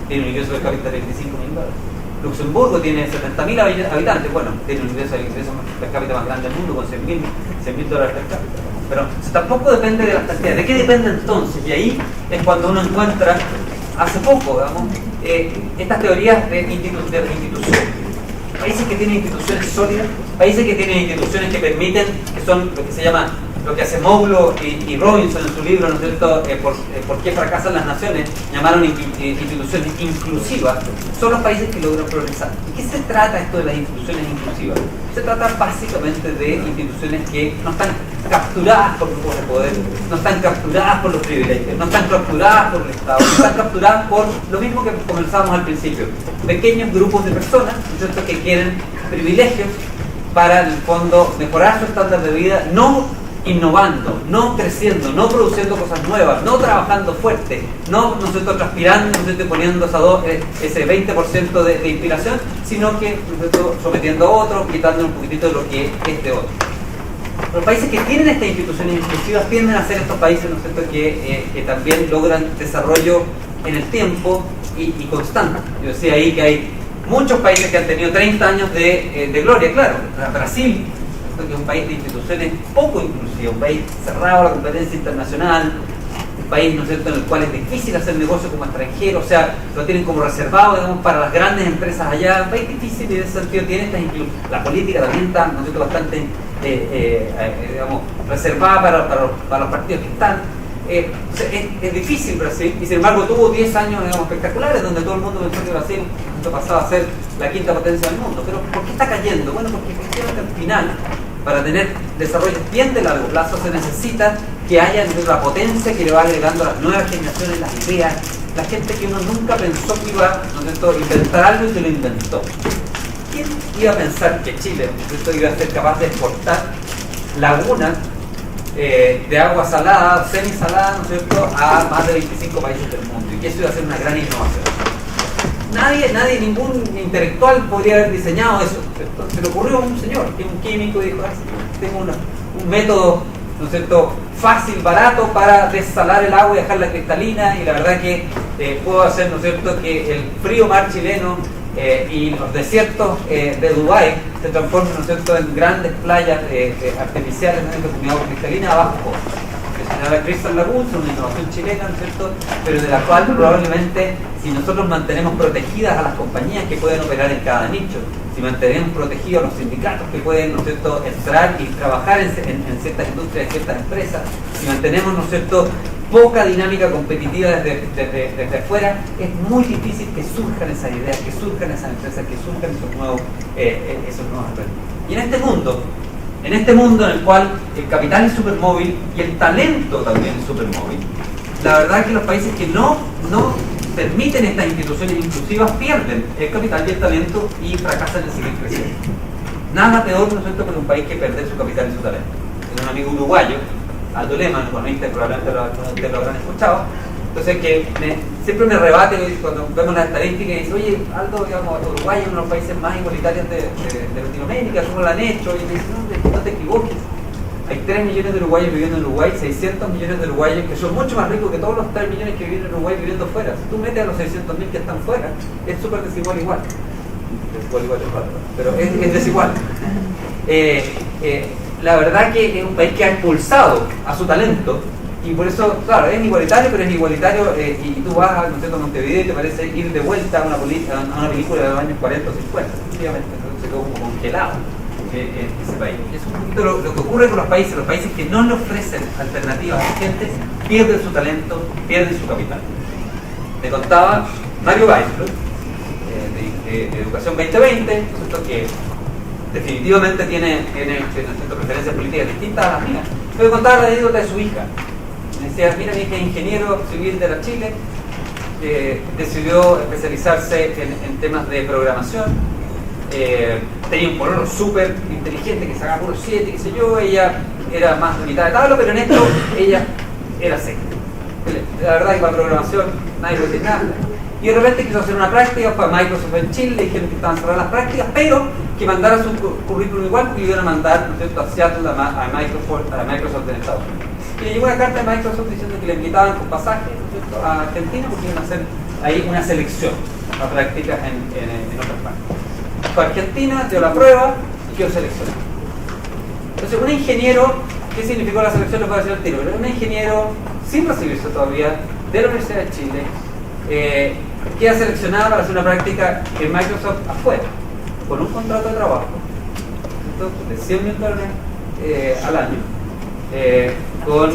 tiene un ingreso per cápita de $25.000. Luxemburgo tiene 70.000 habitantes, bueno, tiene un ingreso per cápita más grande del mundo con $100.000 per cápita. Pero tampoco depende de las cantidades. ¿De qué depende entonces? Y ahí es cuando uno encuentra, hace poco, digamos, estas teorías de instituciones. Países que tienen instituciones sólidas, países que tienen instituciones que permiten, que son lo que se llama, lo que hace Moulo y Robinson en su libro, ¿no es cierto?, por qué fracasan las naciones, llamaron instituciones inclusivas, son los países que logran progresar. ¿De qué se trata esto de las instituciones inclusivas? Se trata básicamente de instituciones que no están capturadas por grupos de poder, no están capturadas por los privilegios, no están capturadas por el Estado, no están capturadas por lo mismo que comenzábamos al principio, pequeños grupos de personas, ¿no es cierto?, que quieren privilegios para, en el fondo, mejorar su estándar de vida, no innovando, no creciendo, no produciendo cosas nuevas, no trabajando fuerte, no nosotros transpirando, nosotros poniendo ese 20% de inspiración, sino que nosotros sometiendo a otros, quitando un poquitito de lo que es de otro. Los países que tienen estas instituciones inclusivas tienden a ser estos países, ¿no es cierto?, que también logran desarrollo en el tiempo y constante. Yo decía ahí que hay muchos países que han tenido 30 años de gloria, claro. Brasil, que es un país de instituciones poco inclusivas, un país cerrado a la competencia internacional, un país, ¿no es cierto?, en el cual es difícil hacer negocio como extranjero, o sea, lo tienen como reservado, digamos, para las grandes empresas allá, un país difícil y en ese sentido tiene estas inclusiones. La política también está, ¿no es cierto?, bastante digamos, reservada para los partidos que están. Es difícil Brasil, y sin embargo tuvo 10 años, digamos, espectaculares, donde todo el mundo pensó que Brasil pasaba a ser la quinta potencia del mundo. Pero ¿por qué está cayendo? Bueno, porque efectivamente al final, para tener desarrollo bien de largo plazo, se necesita que haya la potencia que le va agregando a las nuevas generaciones las ideas, la gente que uno nunca pensó que iba, ¿no es cierto?, inventar algo y que lo inventó. ¿Quién iba a pensar que Chile, ¿no es cierto?, iba a ser capaz de exportar lagunas de agua salada, semisalada, ¿no es cierto?, a más de 25 países del mundo, y que eso iba a ser una gran innovación? Nadie, ningún intelectual podría haber diseñado eso, ¿cierto? Se le ocurrió a un señor, que es un químico, y dijo, tengo un método, ¿no es cierto?, fácil, barato para desalar el agua y dejarla cristalina, y la verdad que puedo hacer, ¿no es cierto?, que el frío mar chileno y los desiertos de Dubái se transforman, ¿no es cierto?, en grandes playas artificiales, ¿no es cierto?, con agua cristalina abajo. Que se llama Crystal Lagoon, es una innovación chilena, ¿no es cierto?, pero de la cual probablemente, si nosotros mantenemos protegidas a las compañías que pueden operar en cada nicho, si mantenemos protegidos a los sindicatos que pueden, ¿no es cierto?, entrar y trabajar en ciertas industrias, en ciertas empresas, si mantenemos, ¿no es cierto?, poca dinámica competitiva desde afuera, es muy difícil que surjan esas ideas, que surjan esas empresas, que surjan esos nuevos aspectos. Y en este mundo en el cual el capital es supermóvil y el talento también es supermóvil, la verdad es que los países que no permiten estas instituciones inclusivas pierden el capital y el talento y fracasan en seguir creciendo. Nada peor, ¿no es cierto?, que un país que perder su capital y su talento. Tengo un amigo uruguayo, Aldo Lehmann, economista, probablemente lo habrán escuchado, entonces que siempre me rebate cuando vemos las estadísticas y dice, oye, Aldo, digamos, Uruguay es uno de los países más igualitarios de Latinoamérica, ¿cómo lo han hecho? Y me dice, no te equivoques, hay 3 millones de uruguayos viviendo en Uruguay, 600 millones de uruguayos que son mucho más ricos que todos los 3 millones que viven en Uruguay viviendo fuera. Si tú metes a los 600.000 que están fuera, es súper desigual igual. Pero es desigual. La verdad que es un país que ha impulsado a su talento, y por eso, claro, es igualitario, pero es igualitario, y tú vas a Montevideo y te parece ir de vuelta a una película de los años 40 o 50, efectivamente, entonces se quedó como congelado ese país. Es un poquito lo que ocurre con los países que no le ofrecen alternativas a la gente, pierden su talento, pierden su capital. Me contaba Mario Weissbrot, de Educación 2020, que definitivamente tiene preferencias políticas distintas a las mías. Me contaba la anécdota de su hija. Me decía, mira, mi hija es ingeniero civil de la Chile, decidió especializarse en temas de programación, tenía un pololo súper inteligente que sacaba puros 7, qué sé yo, ella era más de mitad de tabla, pero en esto ella era seca. La verdad es que para programación nadie puede decir nada. Y de repente quiso hacer una práctica, fue a Microsoft en Chile, le dijeron que estaban cerradas las prácticas, pero que mandara su currículum igual, porque iban a mandar, ¿no es cierto?, a Seattle, a Microsoft en Estados Unidos. Y le llegó una carta de Microsoft diciendo que le invitaban con pasaje, ¿no es cierto?, a Argentina, porque iban a hacer ahí una selección a prácticas en otras partes. Fue a Argentina, dio la prueba y quedó seleccionado. Entonces, un ingeniero, ¿qué significó la selección? Lo puedo decir al tiro, pero un ingeniero sin recibirse todavía de la Universidad de Chile, queda seleccionado para hacer una práctica en Microsoft afuera, con un contrato de trabajo de $100,000 al año, con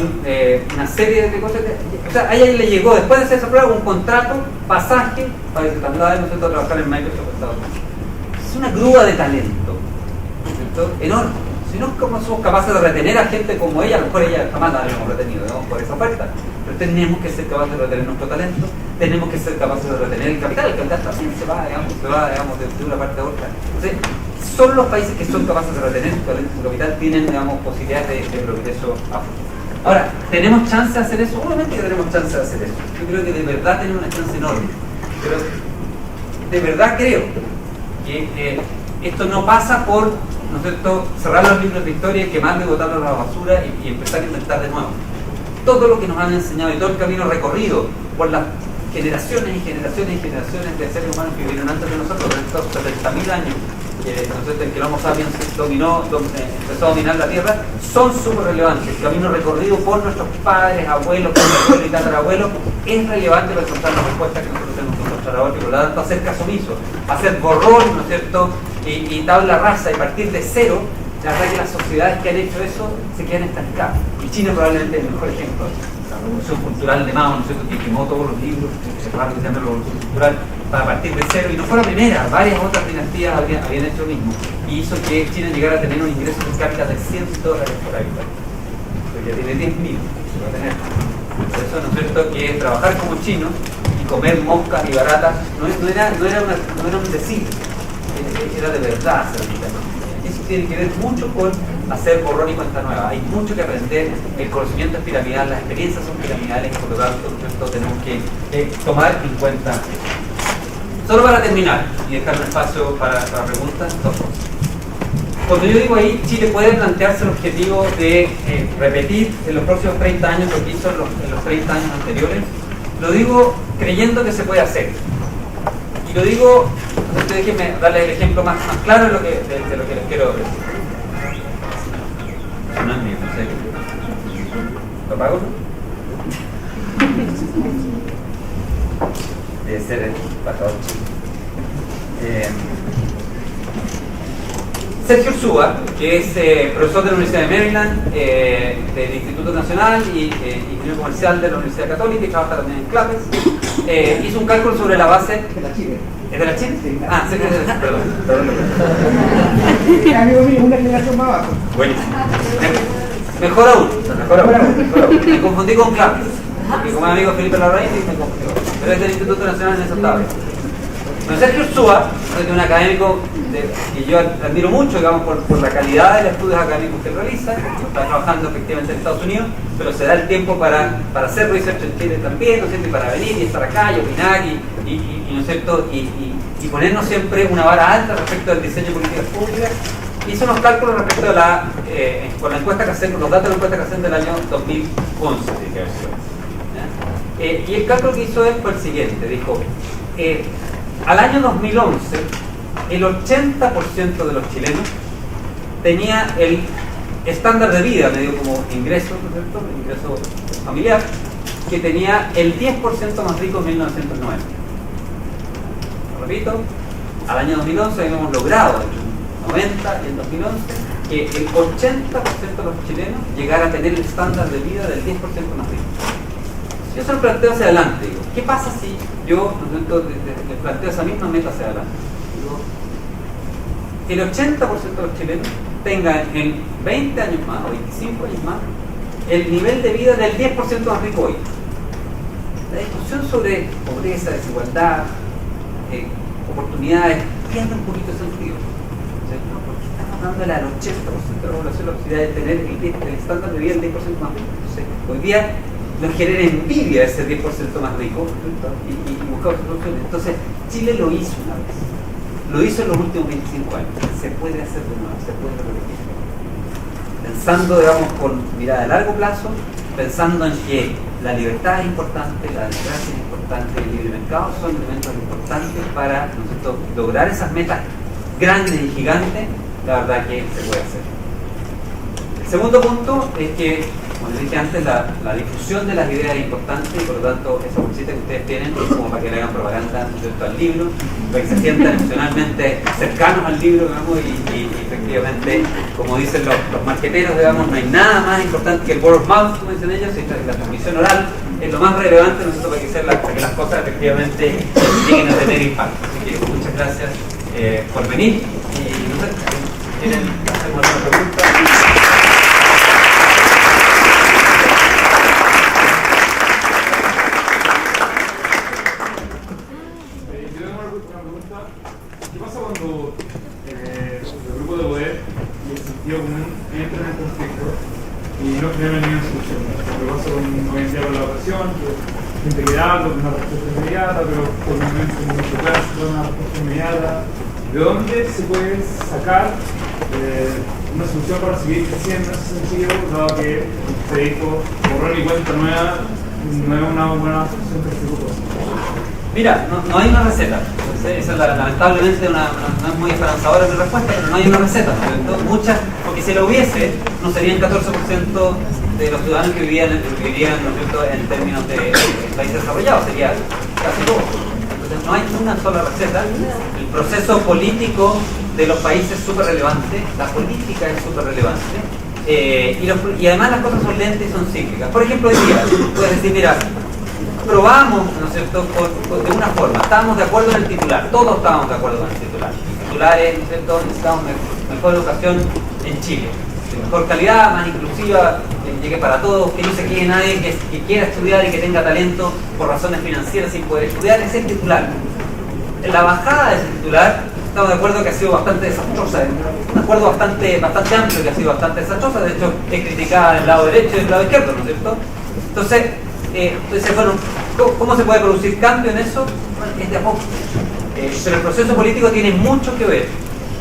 una serie de cosas. O sea, a ella le llegó, después de hacer esa prueba, un contrato, pasaje, para que se traslade a trabajar en Microsoft Estados Unidos. Es una grúa de talento, ¿cierto?, enorme. Si no, ¿cómo somos capaces de retener a gente como ella? A lo mejor ella jamás la habíamos retenido, digamos, por esa oferta. Pero tenemos que ser capaces de retener nuestro talento, tenemos que ser capaces de retener el capital también se va, digamos, de una parte a otra. Entonces, solo los países que son capaces de retener su talento, su capital, tienen, digamos, posibilidades de progreso a futuro. Ahora, ¿tenemos chance de hacer eso? Obviamente que tenemos chance de hacer eso. Yo creo que de verdad tenemos una chance enorme. Pero de verdad creo que esto no pasa por, ¿no es cierto?, cerrar los libros de historia, quemarlos y botarlos a la basura y empezar a inventar de nuevo. Todo lo que nos han enseñado y todo el camino recorrido por las generaciones y generaciones y generaciones de seres humanos que vivieron antes de nosotros, de estos 70.000 años, en que el Homo sapiens empezó a dominar la Tierra, son súper relevantes. El camino recorrido por nuestros padres, abuelos, y tatarabuelos es relevante para encontrar la respuesta que nosotros tenemos que encontrar ahora, y por lo tanto hacer caso omiso, hacer borrón, ¿no es cierto?, y tabla rasa y partir de cero. La verdad que las sociedades que han hecho eso se quedan estancadas. Y China probablemente es el mejor ejemplo. La revolución cultural de Mao, ¿no es cierto?, que quemó todos los libros, que se llama la revolución cultural, para partir de cero. Y no fue la primera, varias otras dinastías habían hecho lo mismo. Y hizo que China llegara a tener un ingreso per cápita de $100 por habitante. Porque ya tiene 10.000, se va a tener. Por eso, ¿no es cierto?, que trabajar como chino y comer moscas y baratas no era un decir, era de verdad hacer vida, ¿no? Eso tiene que ver mucho con hacer borrón y cuenta nueva. Hay mucho que aprender, el conocimiento es piramidal, las experiencias son piramidales, y por lo tanto tenemos que tomar en cuenta. Solo para terminar y dejar un espacio para preguntas, dos cosas. Cuando yo digo ahí, Chile puede plantearse el objetivo de repetir en los próximos 30 años lo que hizo en los 30 años anteriores, lo digo creyendo que se puede hacer. Y lo digo, déjenme darles el ejemplo más claro de lo que les quiero decir. No es mío, no sé. ¿Lo pago? Debe ser el pasado. Sergio Ursúa, que es profesor de la Universidad de Maryland, del Instituto Nacional y ingeniero comercial de la Universidad Católica, y trabaja también en CLAPES, hizo un cálculo sobre la base de la Chile. ¿Es de la Chile? Sí. Ah, sí, perdón. Amigo mío, una generación más abajo. Buenísimo. Mejor aún. Me confundí con CLAPES, porque como mi amigo Felipe Larraín me confundí. Pero es del Instituto Nacional en esa tabla. Bueno, Sergio Ursúa es un académico que yo admiro mucho, digamos, por la calidad de los estudios académicos que realiza. Está trabajando efectivamente en Estados Unidos, pero se da el tiempo para hacer research en Chile también, ¿no es cierto?, y para venir y estar acá y opinar ¿no es cierto?, y ponernos siempre una vara alta respecto al diseño de políticas públicas. Hizo unos cálculos respecto a con la encuesta que hacen, con los datos de la encuesta que hacen del año 2011, y el cálculo que hizo él fue el siguiente. Dijo, al año 2011, el 80% de los chilenos tenía el estándar de vida, medio como ingreso, ¿no es cierto?, ingreso familiar, que tenía el 10% más rico en 1990. Lo repito, al año 2011 habíamos logrado, en el 90 y en 2011, que el 80% de los chilenos llegara a tener el estándar de vida del 10% más rico. Yo se lo planteo hacia adelante, digo, ¿qué pasa si yo les planteo esa misma meta hacia adelante? Digo, el 80% de los chilenos tengan en 20 años más o 25 años más el nivel de vida del 10% más rico hoy. La discusión sobre pobreza, desigualdad, oportunidades pierde un poquito de sentido. ¿No? Porque estamos dándole al 80% de la población la posibilidad de tener el estándar de vida del 10% más rico. Entonces, hoy día nos genera envidia ese 10% más rico y buscamos soluciones. Entonces, Chile lo hizo una vez, lo hizo en los últimos 25 años, se puede hacer de nuevo, se puede repetir. Pensando, digamos, con mirada a largo plazo, pensando en que la libertad es importante, la democracia es importante, el libre mercado son elementos importantes para, ¿no es cierto?, lograr esas metas grandes y gigantes, la verdad que se puede hacer. El segundo punto es que, como les dije antes, la difusión de las ideas es importante y por lo tanto esa bolsita que ustedes tienen es como para que le hagan propaganda al libro, para que se sientan emocionalmente cercanos al libro, digamos, y efectivamente, como dicen los marqueteros, digamos, no hay nada más importante que el word of mouth, como dicen ellos, y la transmisión oral es lo más relevante, ¿no es cierto?, para que las cosas efectivamente lleguen a tener impacto. Así que muchas gracias por venir y no sé, ¿quieren hacer alguna pregunta? ¿Qué pasa cuando el grupo de poder y el sentido común entran en conflicto y no generan ninguna solución? Lo que pasa hoy en día con la votación, que gente que da una respuesta inmediata, pero por un momento en mucho plazo una respuesta inmediata. ¿De dónde se puede sacar una solución para seguir creciendo en ese sentido, dado que se dijo borrón y cuenta nueva no es una buena solución que se ocurre? Mira, no hay una receta. Esa es lamentablemente no es muy esperanzadora mi respuesta, pero no hay una receta, ¿no? Muchas, porque si lo hubiese, no serían 14% de los ciudadanos que vivirían, ¿no es cierto?, en términos de países desarrollados, sería casi todo. Entonces no hay una sola receta. El proceso político de los países es súper relevante, la política es súper relevante, y además las cosas son lentas y son cíclicas. Por ejemplo, hoy día, puedes decir, mira, probamos, ¿no es cierto?, de una forma, estábamos de acuerdo en el titular, todos estábamos de acuerdo con el titular. El titular es, ¿no es cierto?, necesitamos mejor educación en Chile, de mejor calidad, más inclusiva, que llegue para todos, que no se quede nadie que quiera estudiar y que tenga talento por razones financieras sin poder estudiar, ese es el titular. En la bajada de ese titular, estamos de acuerdo que ha sido bastante desastrosa, un acuerdo bastante amplio que ha sido bastante desastrosa, de hecho es criticada del lado derecho y del lado izquierdo, ¿no es cierto? Entonces, bueno, ¿cómo se puede producir cambio en eso? Bueno, es de a poco. Pero el proceso político tiene mucho que ver,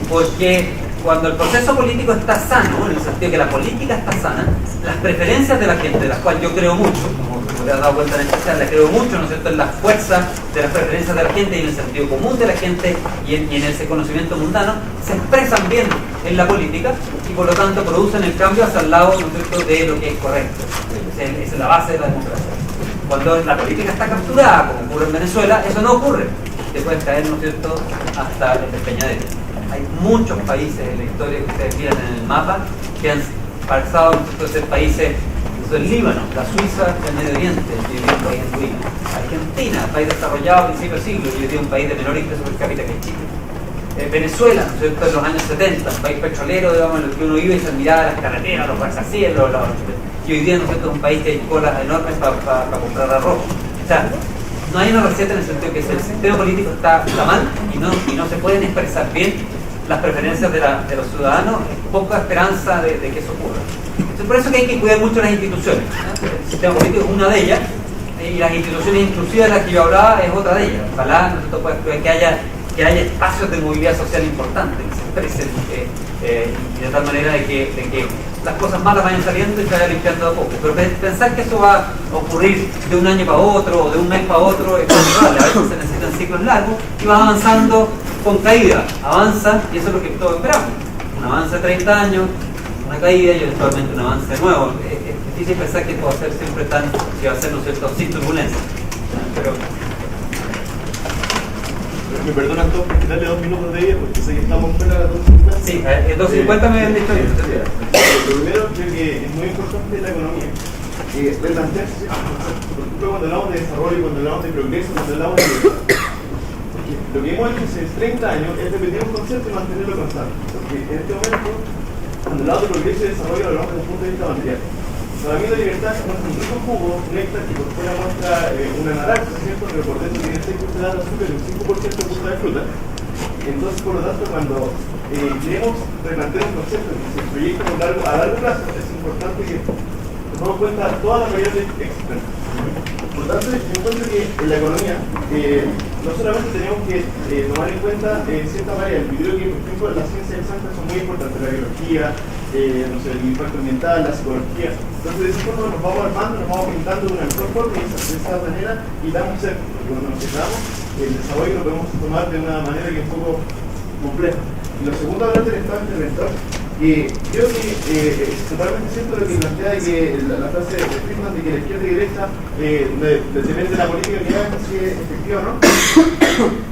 porque cuando el proceso político está sano, en el sentido que la política está sana, las preferencias de la gente, de las cuales yo creo mucho, como te has dado cuenta en esta charla, creo mucho, ¿no es cierto?, en la fuerza de las preferencias de la gente y en el sentido común de la gente y en ese conocimiento mundano, se expresan bien en la política y por lo tanto producen el cambio hacia el lado, ¿no es cierto?, de lo que es correcto. Esa es la base de la democracia. Cuando la política está capturada, como ocurre en Venezuela, eso no ocurre. Te puedes caer, ¿no es cierto?, hasta el despeñadero. Hay muchos países en la historia que ustedes miran en el mapa que han pasado, ¿no es cierto?, ser países, el Líbano, la Suiza, el Medio Oriente, y hoy día un país en ruina. Argentina, país desarrollado a principios del siglo, y hoy día un país de menor ingreso per cápita que Chile. Venezuela, ¿no es cierto?, en los años 70, un país petrolero, digamos, en el que uno iba y se admiraba las carreteras, los rascacielos, y hoy día, ¿no es cierto?, un país que hay colas enormes para comprar arroz. O sea, no hay una receta en el sentido que el sistema político está mal y no se pueden expresar bien las preferencias de los ciudadanos, poca esperanza de que eso ocurra. Entonces, por eso que hay que cuidar mucho las instituciones, ¿no? El sistema político es una de ellas y las instituciones inclusivas de las que yo hablaba es otra de ellas. Ojalá que haya espacios de movilidad social importantes, que se expresen y de tal manera de que las cosas malas vayan saliendo y se vayan limpiando a poco. Pero pensar que eso va a ocurrir de un año para otro o de un mes para otro es complicado. A veces se necesitan ciclos largos y vas avanzando con caída. Avanza y eso es lo que todos esperamos. Un avance de 30 años, una caída y eventualmente un avance nuevo. Es difícil pensar que esto va a ser siempre que va a ser, ¿no es cierto?, sin turbulencia. Pero me perdonan todos por quitarle 2 minutos de ella porque sé que estamos fuera de las 2:50. Sí, 2:50 me habían dicho bien. Lo primero creo que es muy importante la economía. Replantearse, por ejemplo, cuando hablamos de desarrollo, cuando hablamos de progreso, cuando hablamos de libertad. Porque lo que hemos hecho hace 30 años es repetir un concepto y mantenerlo constante. Porque en este momento, cuando hablamos de progreso y desarrollo, lo hablamos desde el punto de vista material. Para mí la libertad es un rico jugo, néctar que por fuera muestra una naranja, ¿cierto? Pero por dentro tiene 6% de azúcar y un 5% de fruta de fruta. Entonces, por lo tanto, cuando queremos replantear un concepto que se proyecta a largo plazo, es importante que tomamos en cuenta todas las variables externas. Por lo tanto, yo encuentro que en la economía no solamente tenemos que tomar en cuenta ciertas variables. Yo creo que, por ejemplo, las ciencias exactas son muy importantes, la biología, no sé, el impacto ambiental, la psicología. Entonces, de esa forma nos vamos armando, nos vamos pintando de una mejor forma y de esa manera quitamos cerca. Porque cuando nos quitamos, el desarrollo lo podemos tomar de una manera que es un poco compleja. Y lo segundo, hablar del Estado interventor. Creo que es totalmente cierto lo que plantea de que la frase de Friedman de que la izquierda y derecha depende de la política que hagan si es efectiva o no.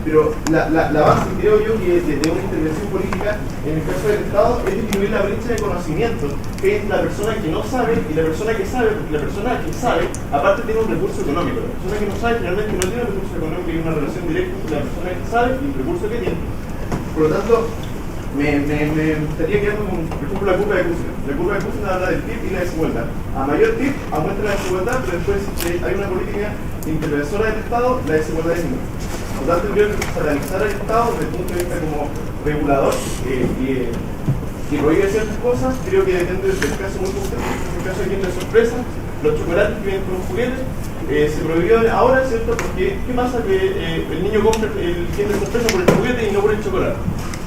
Pero la base, creo yo, que de una intervención política en el caso del Estado es disminuir la brecha de conocimiento, que es la persona que no sabe y la persona que sabe, porque la persona que sabe, aparte tiene un recurso económico. La persona que no sabe finalmente no tiene un recurso económico, hay una relación directa entre la persona que sabe y el recurso que tiene. Por lo tanto, me estaría quedando con, por ejemplo, la curva de Kushner. La curva de Kushner habla del PIB y la desigualdad. A mayor PIB aumenta la desigualdad, pero después si hay una política interventora del Estado, la desigualdad disminuye. Por lo tanto, creo que satanizar al Estado desde el punto de vista como regulador que prohíbe ciertas cosas, creo que depende del caso muy concreto. En el caso de quien de sorpresa, los chocolates que vienen con los juguetes se prohibió ahora, ¿cierto? Porque ¿qué pasa? Que el niño compra el quien de sorpresa por el juguete y no por el chocolate.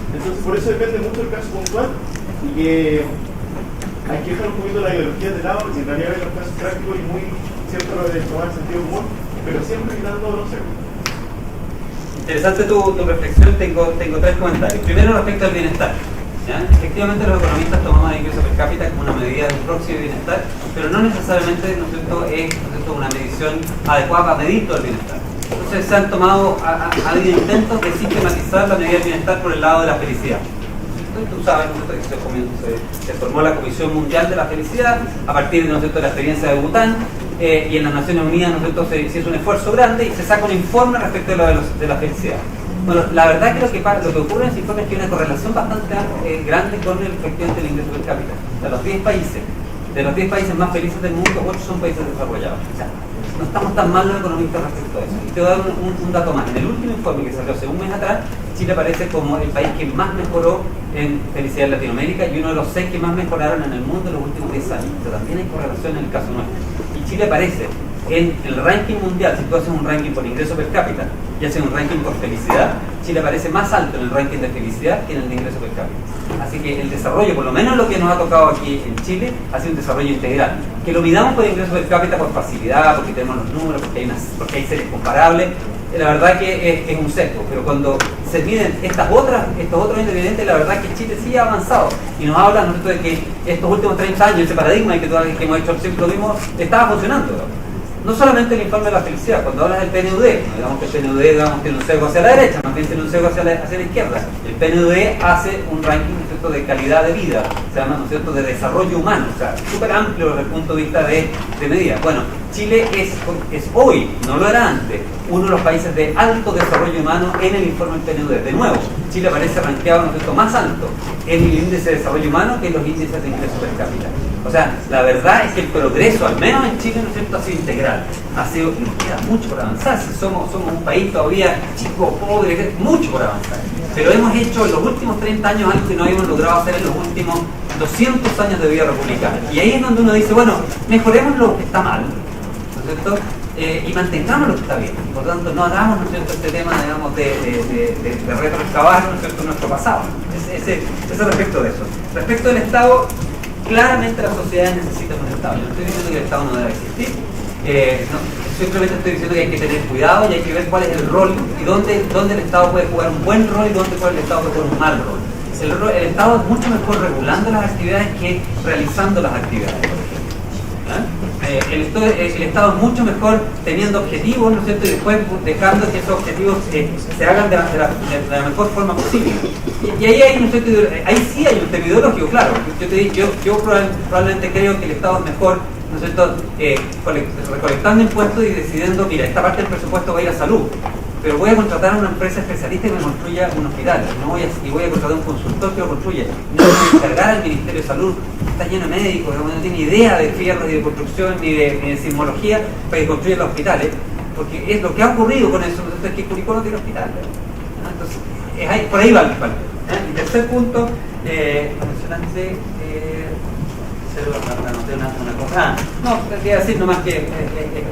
Entonces, por eso depende mucho del caso puntual y que hay que dejar un poquito la ideología de lado y en realidad ver los casos prácticos y muy cierto lo de tomar el sentido común, pero siempre quitando los secos. Interesante tu reflexión, tengo tres comentarios. Primero, respecto al bienestar. ¿Ya? Efectivamente, los economistas tomamos el ingreso per cápita como una medida de un proxy de bienestar, pero no necesariamente, ¿no es cierto?, es una medición adecuada para medir todo el bienestar. Entonces se han tomado, ha habido intentos de sistematizar la medida del bienestar por el lado de la felicidad. Entonces, tú sabes, ¿no? Se formó la Comisión Mundial de la Felicidad a partir, ¿no es cierto?, de la experiencia de Bután, y en las Naciones Unidas, ¿no es cierto?, se hizo un esfuerzo grande y se saca un informe respecto de la felicidad. Bueno, la verdad que lo que ocurre en ese informe es que hay una correlación bastante grande con efectivamente el ingreso per cápita. De los 10 países más felices del mundo, 8 son países desarrollados. O sea, no estamos tan mal los economistas respecto a eso. Y te voy a dar un dato más. En el último informe que salió hace un mes atrás, Chile aparece como el país que más mejoró en felicidad en Latinoamérica y uno de los 6 que más mejoraron en el mundo en los últimos 10 años. O sea, también hay correlación en el caso nuestro. Y Chile aparece en el ranking mundial. Si tú haces un ranking por ingreso per cápita y haces un ranking por felicidad, Chile aparece más alto en el ranking de felicidad que en el de ingreso per cápita. Así que el desarrollo, por lo menos lo que nos ha tocado aquí en Chile, ha sido un desarrollo integral. Que lo midamos por ingreso per cápita por facilidad, porque tenemos los números, porque hay series comparables, la verdad que es un sesgo. Pero cuando se miden estos otros ingredientes, la verdad que Chile sí ha avanzado. Y nos habla, ¿no?, de que estos últimos 30 años, ese paradigma que hemos hecho siempre lo mismo, estaba funcionando, ¿no? No solamente el informe de la felicidad, cuando hablas del PNUD, no digamos que el PNUD tiene un sesgo hacia la derecha, más bien tiene un sesgo hacia la izquierda. El PNUD hace un ranking, ¿no es cierto?, de calidad de vida, se llama, ¿no es cierto?, de desarrollo humano, o sea, súper amplio desde el punto de vista de medida. Bueno, Chile es hoy, no lo era antes, uno de los países de alto desarrollo humano en el informe del PNUD. De nuevo, Chile aparece rankeado, ¿no es cierto?, más alto en el índice de desarrollo humano que en los índices de ingreso per cápita. O sea, la verdad es que el progreso, al menos en Chile, ¿no es cierto?, ha sido integral. Y nos queda mucho por avanzar. Si somos un país todavía chico, pobre, mucho por avanzar. Pero hemos hecho en los últimos 30 años algo que no habíamos logrado hacer en los últimos 200 años de vida republicana. Y ahí es donde uno dice, bueno, mejoremos lo que está mal, ¿no es cierto?, y mantengamos lo que está bien. Y por lo tanto, no hagamos, ¿no es cierto?, este tema, digamos, de retroexcavar, ¿no es cierto?, nuestro pasado. Ese respecto de eso. Respecto del Estado, claramente las sociedades necesitan un Estado. Yo no estoy diciendo que el Estado no debe existir. Simplemente estoy diciendo que hay que tener cuidado y hay que ver cuál es el rol y dónde el Estado puede jugar un buen rol y dónde el Estado puede jugar un mal rol. El Estado es mucho mejor regulando las actividades que realizando las actividades, por ejemplo. El Estado es mucho mejor teniendo objetivos, ¿no es cierto?, y después dejando que esos objetivos se hagan de la mejor forma posible. Y ahí hay, ¿no es cierto?, ahí sí hay un tema ideológico, claro. Yo probablemente creo que el Estado es mejor, ¿no es cierto?, recolectando impuestos y decidiendo, mira, esta parte del presupuesto va a ir a salud, pero voy a contratar a una empresa especialista que me construya un hospital, y voy a contratar a un consultor que lo construya, no voy a encargar al Ministerio de Salud, está lleno de médicos, no tiene idea de fierros y de construcción ni de sismología para que construyan los hospitales, porque es lo que ha ocurrido con eso, es que Curicó no tiene hospital, ¿no? Entonces, por ahí va el. Y tercer punto, mencionaste cero, anoté una cosa. No, quería decir nomás que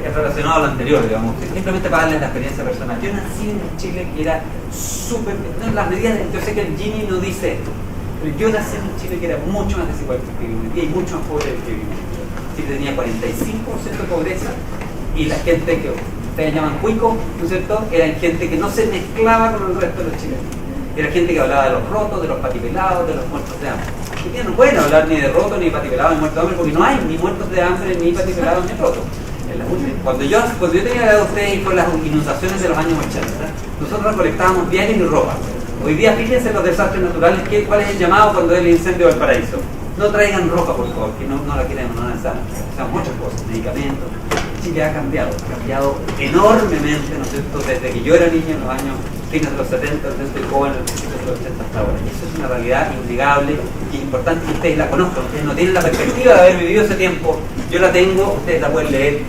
es relacionado a lo anterior, digamos, simplemente para darles la experiencia personal. Yo nací en Chile que era súper, no, las medidas, yo sé que el Gini no dice esto, pero yo nací en un Chile que era mucho más desigual que vivimos y mucho más pobre que vivimos. Chile tenía 45% de pobreza y la gente que ustedes llaman cuicos, ¿no es cierto?, eran gente que no se mezclaba con el resto de los chilenos. Era gente que hablaba de los rotos, de los patipelados, de los muertos de hambre. Y no pueden hablar ni de rotos, ni de patipelados, ni muertos de hambre, porque no hay ni muertos de hambre, ni patipelados, ni rotos. Cuando yo tenía la edad de ustedes y fue las inundaciones de los años 80, nosotros recolectábamos viales y ropa. Hoy día fíjense los desastres naturales, ¿cuál es el llamado cuando es el incendio del paraíso? No traigan ropa, por favor, que no la queremos, no la necesitamos. O sea, muchas cosas, medicamentos. Chile ha cambiado enormemente, ¿no es cierto?, desde que yo era niño en los años fines de los 70, desde el joven en los principios de los 80 hasta ahora. Y eso es una realidad innegable y es importante que ustedes la conozcan. Ustedes no tienen la perspectiva de haber vivido ese tiempo, yo la tengo, ustedes la pueden leer.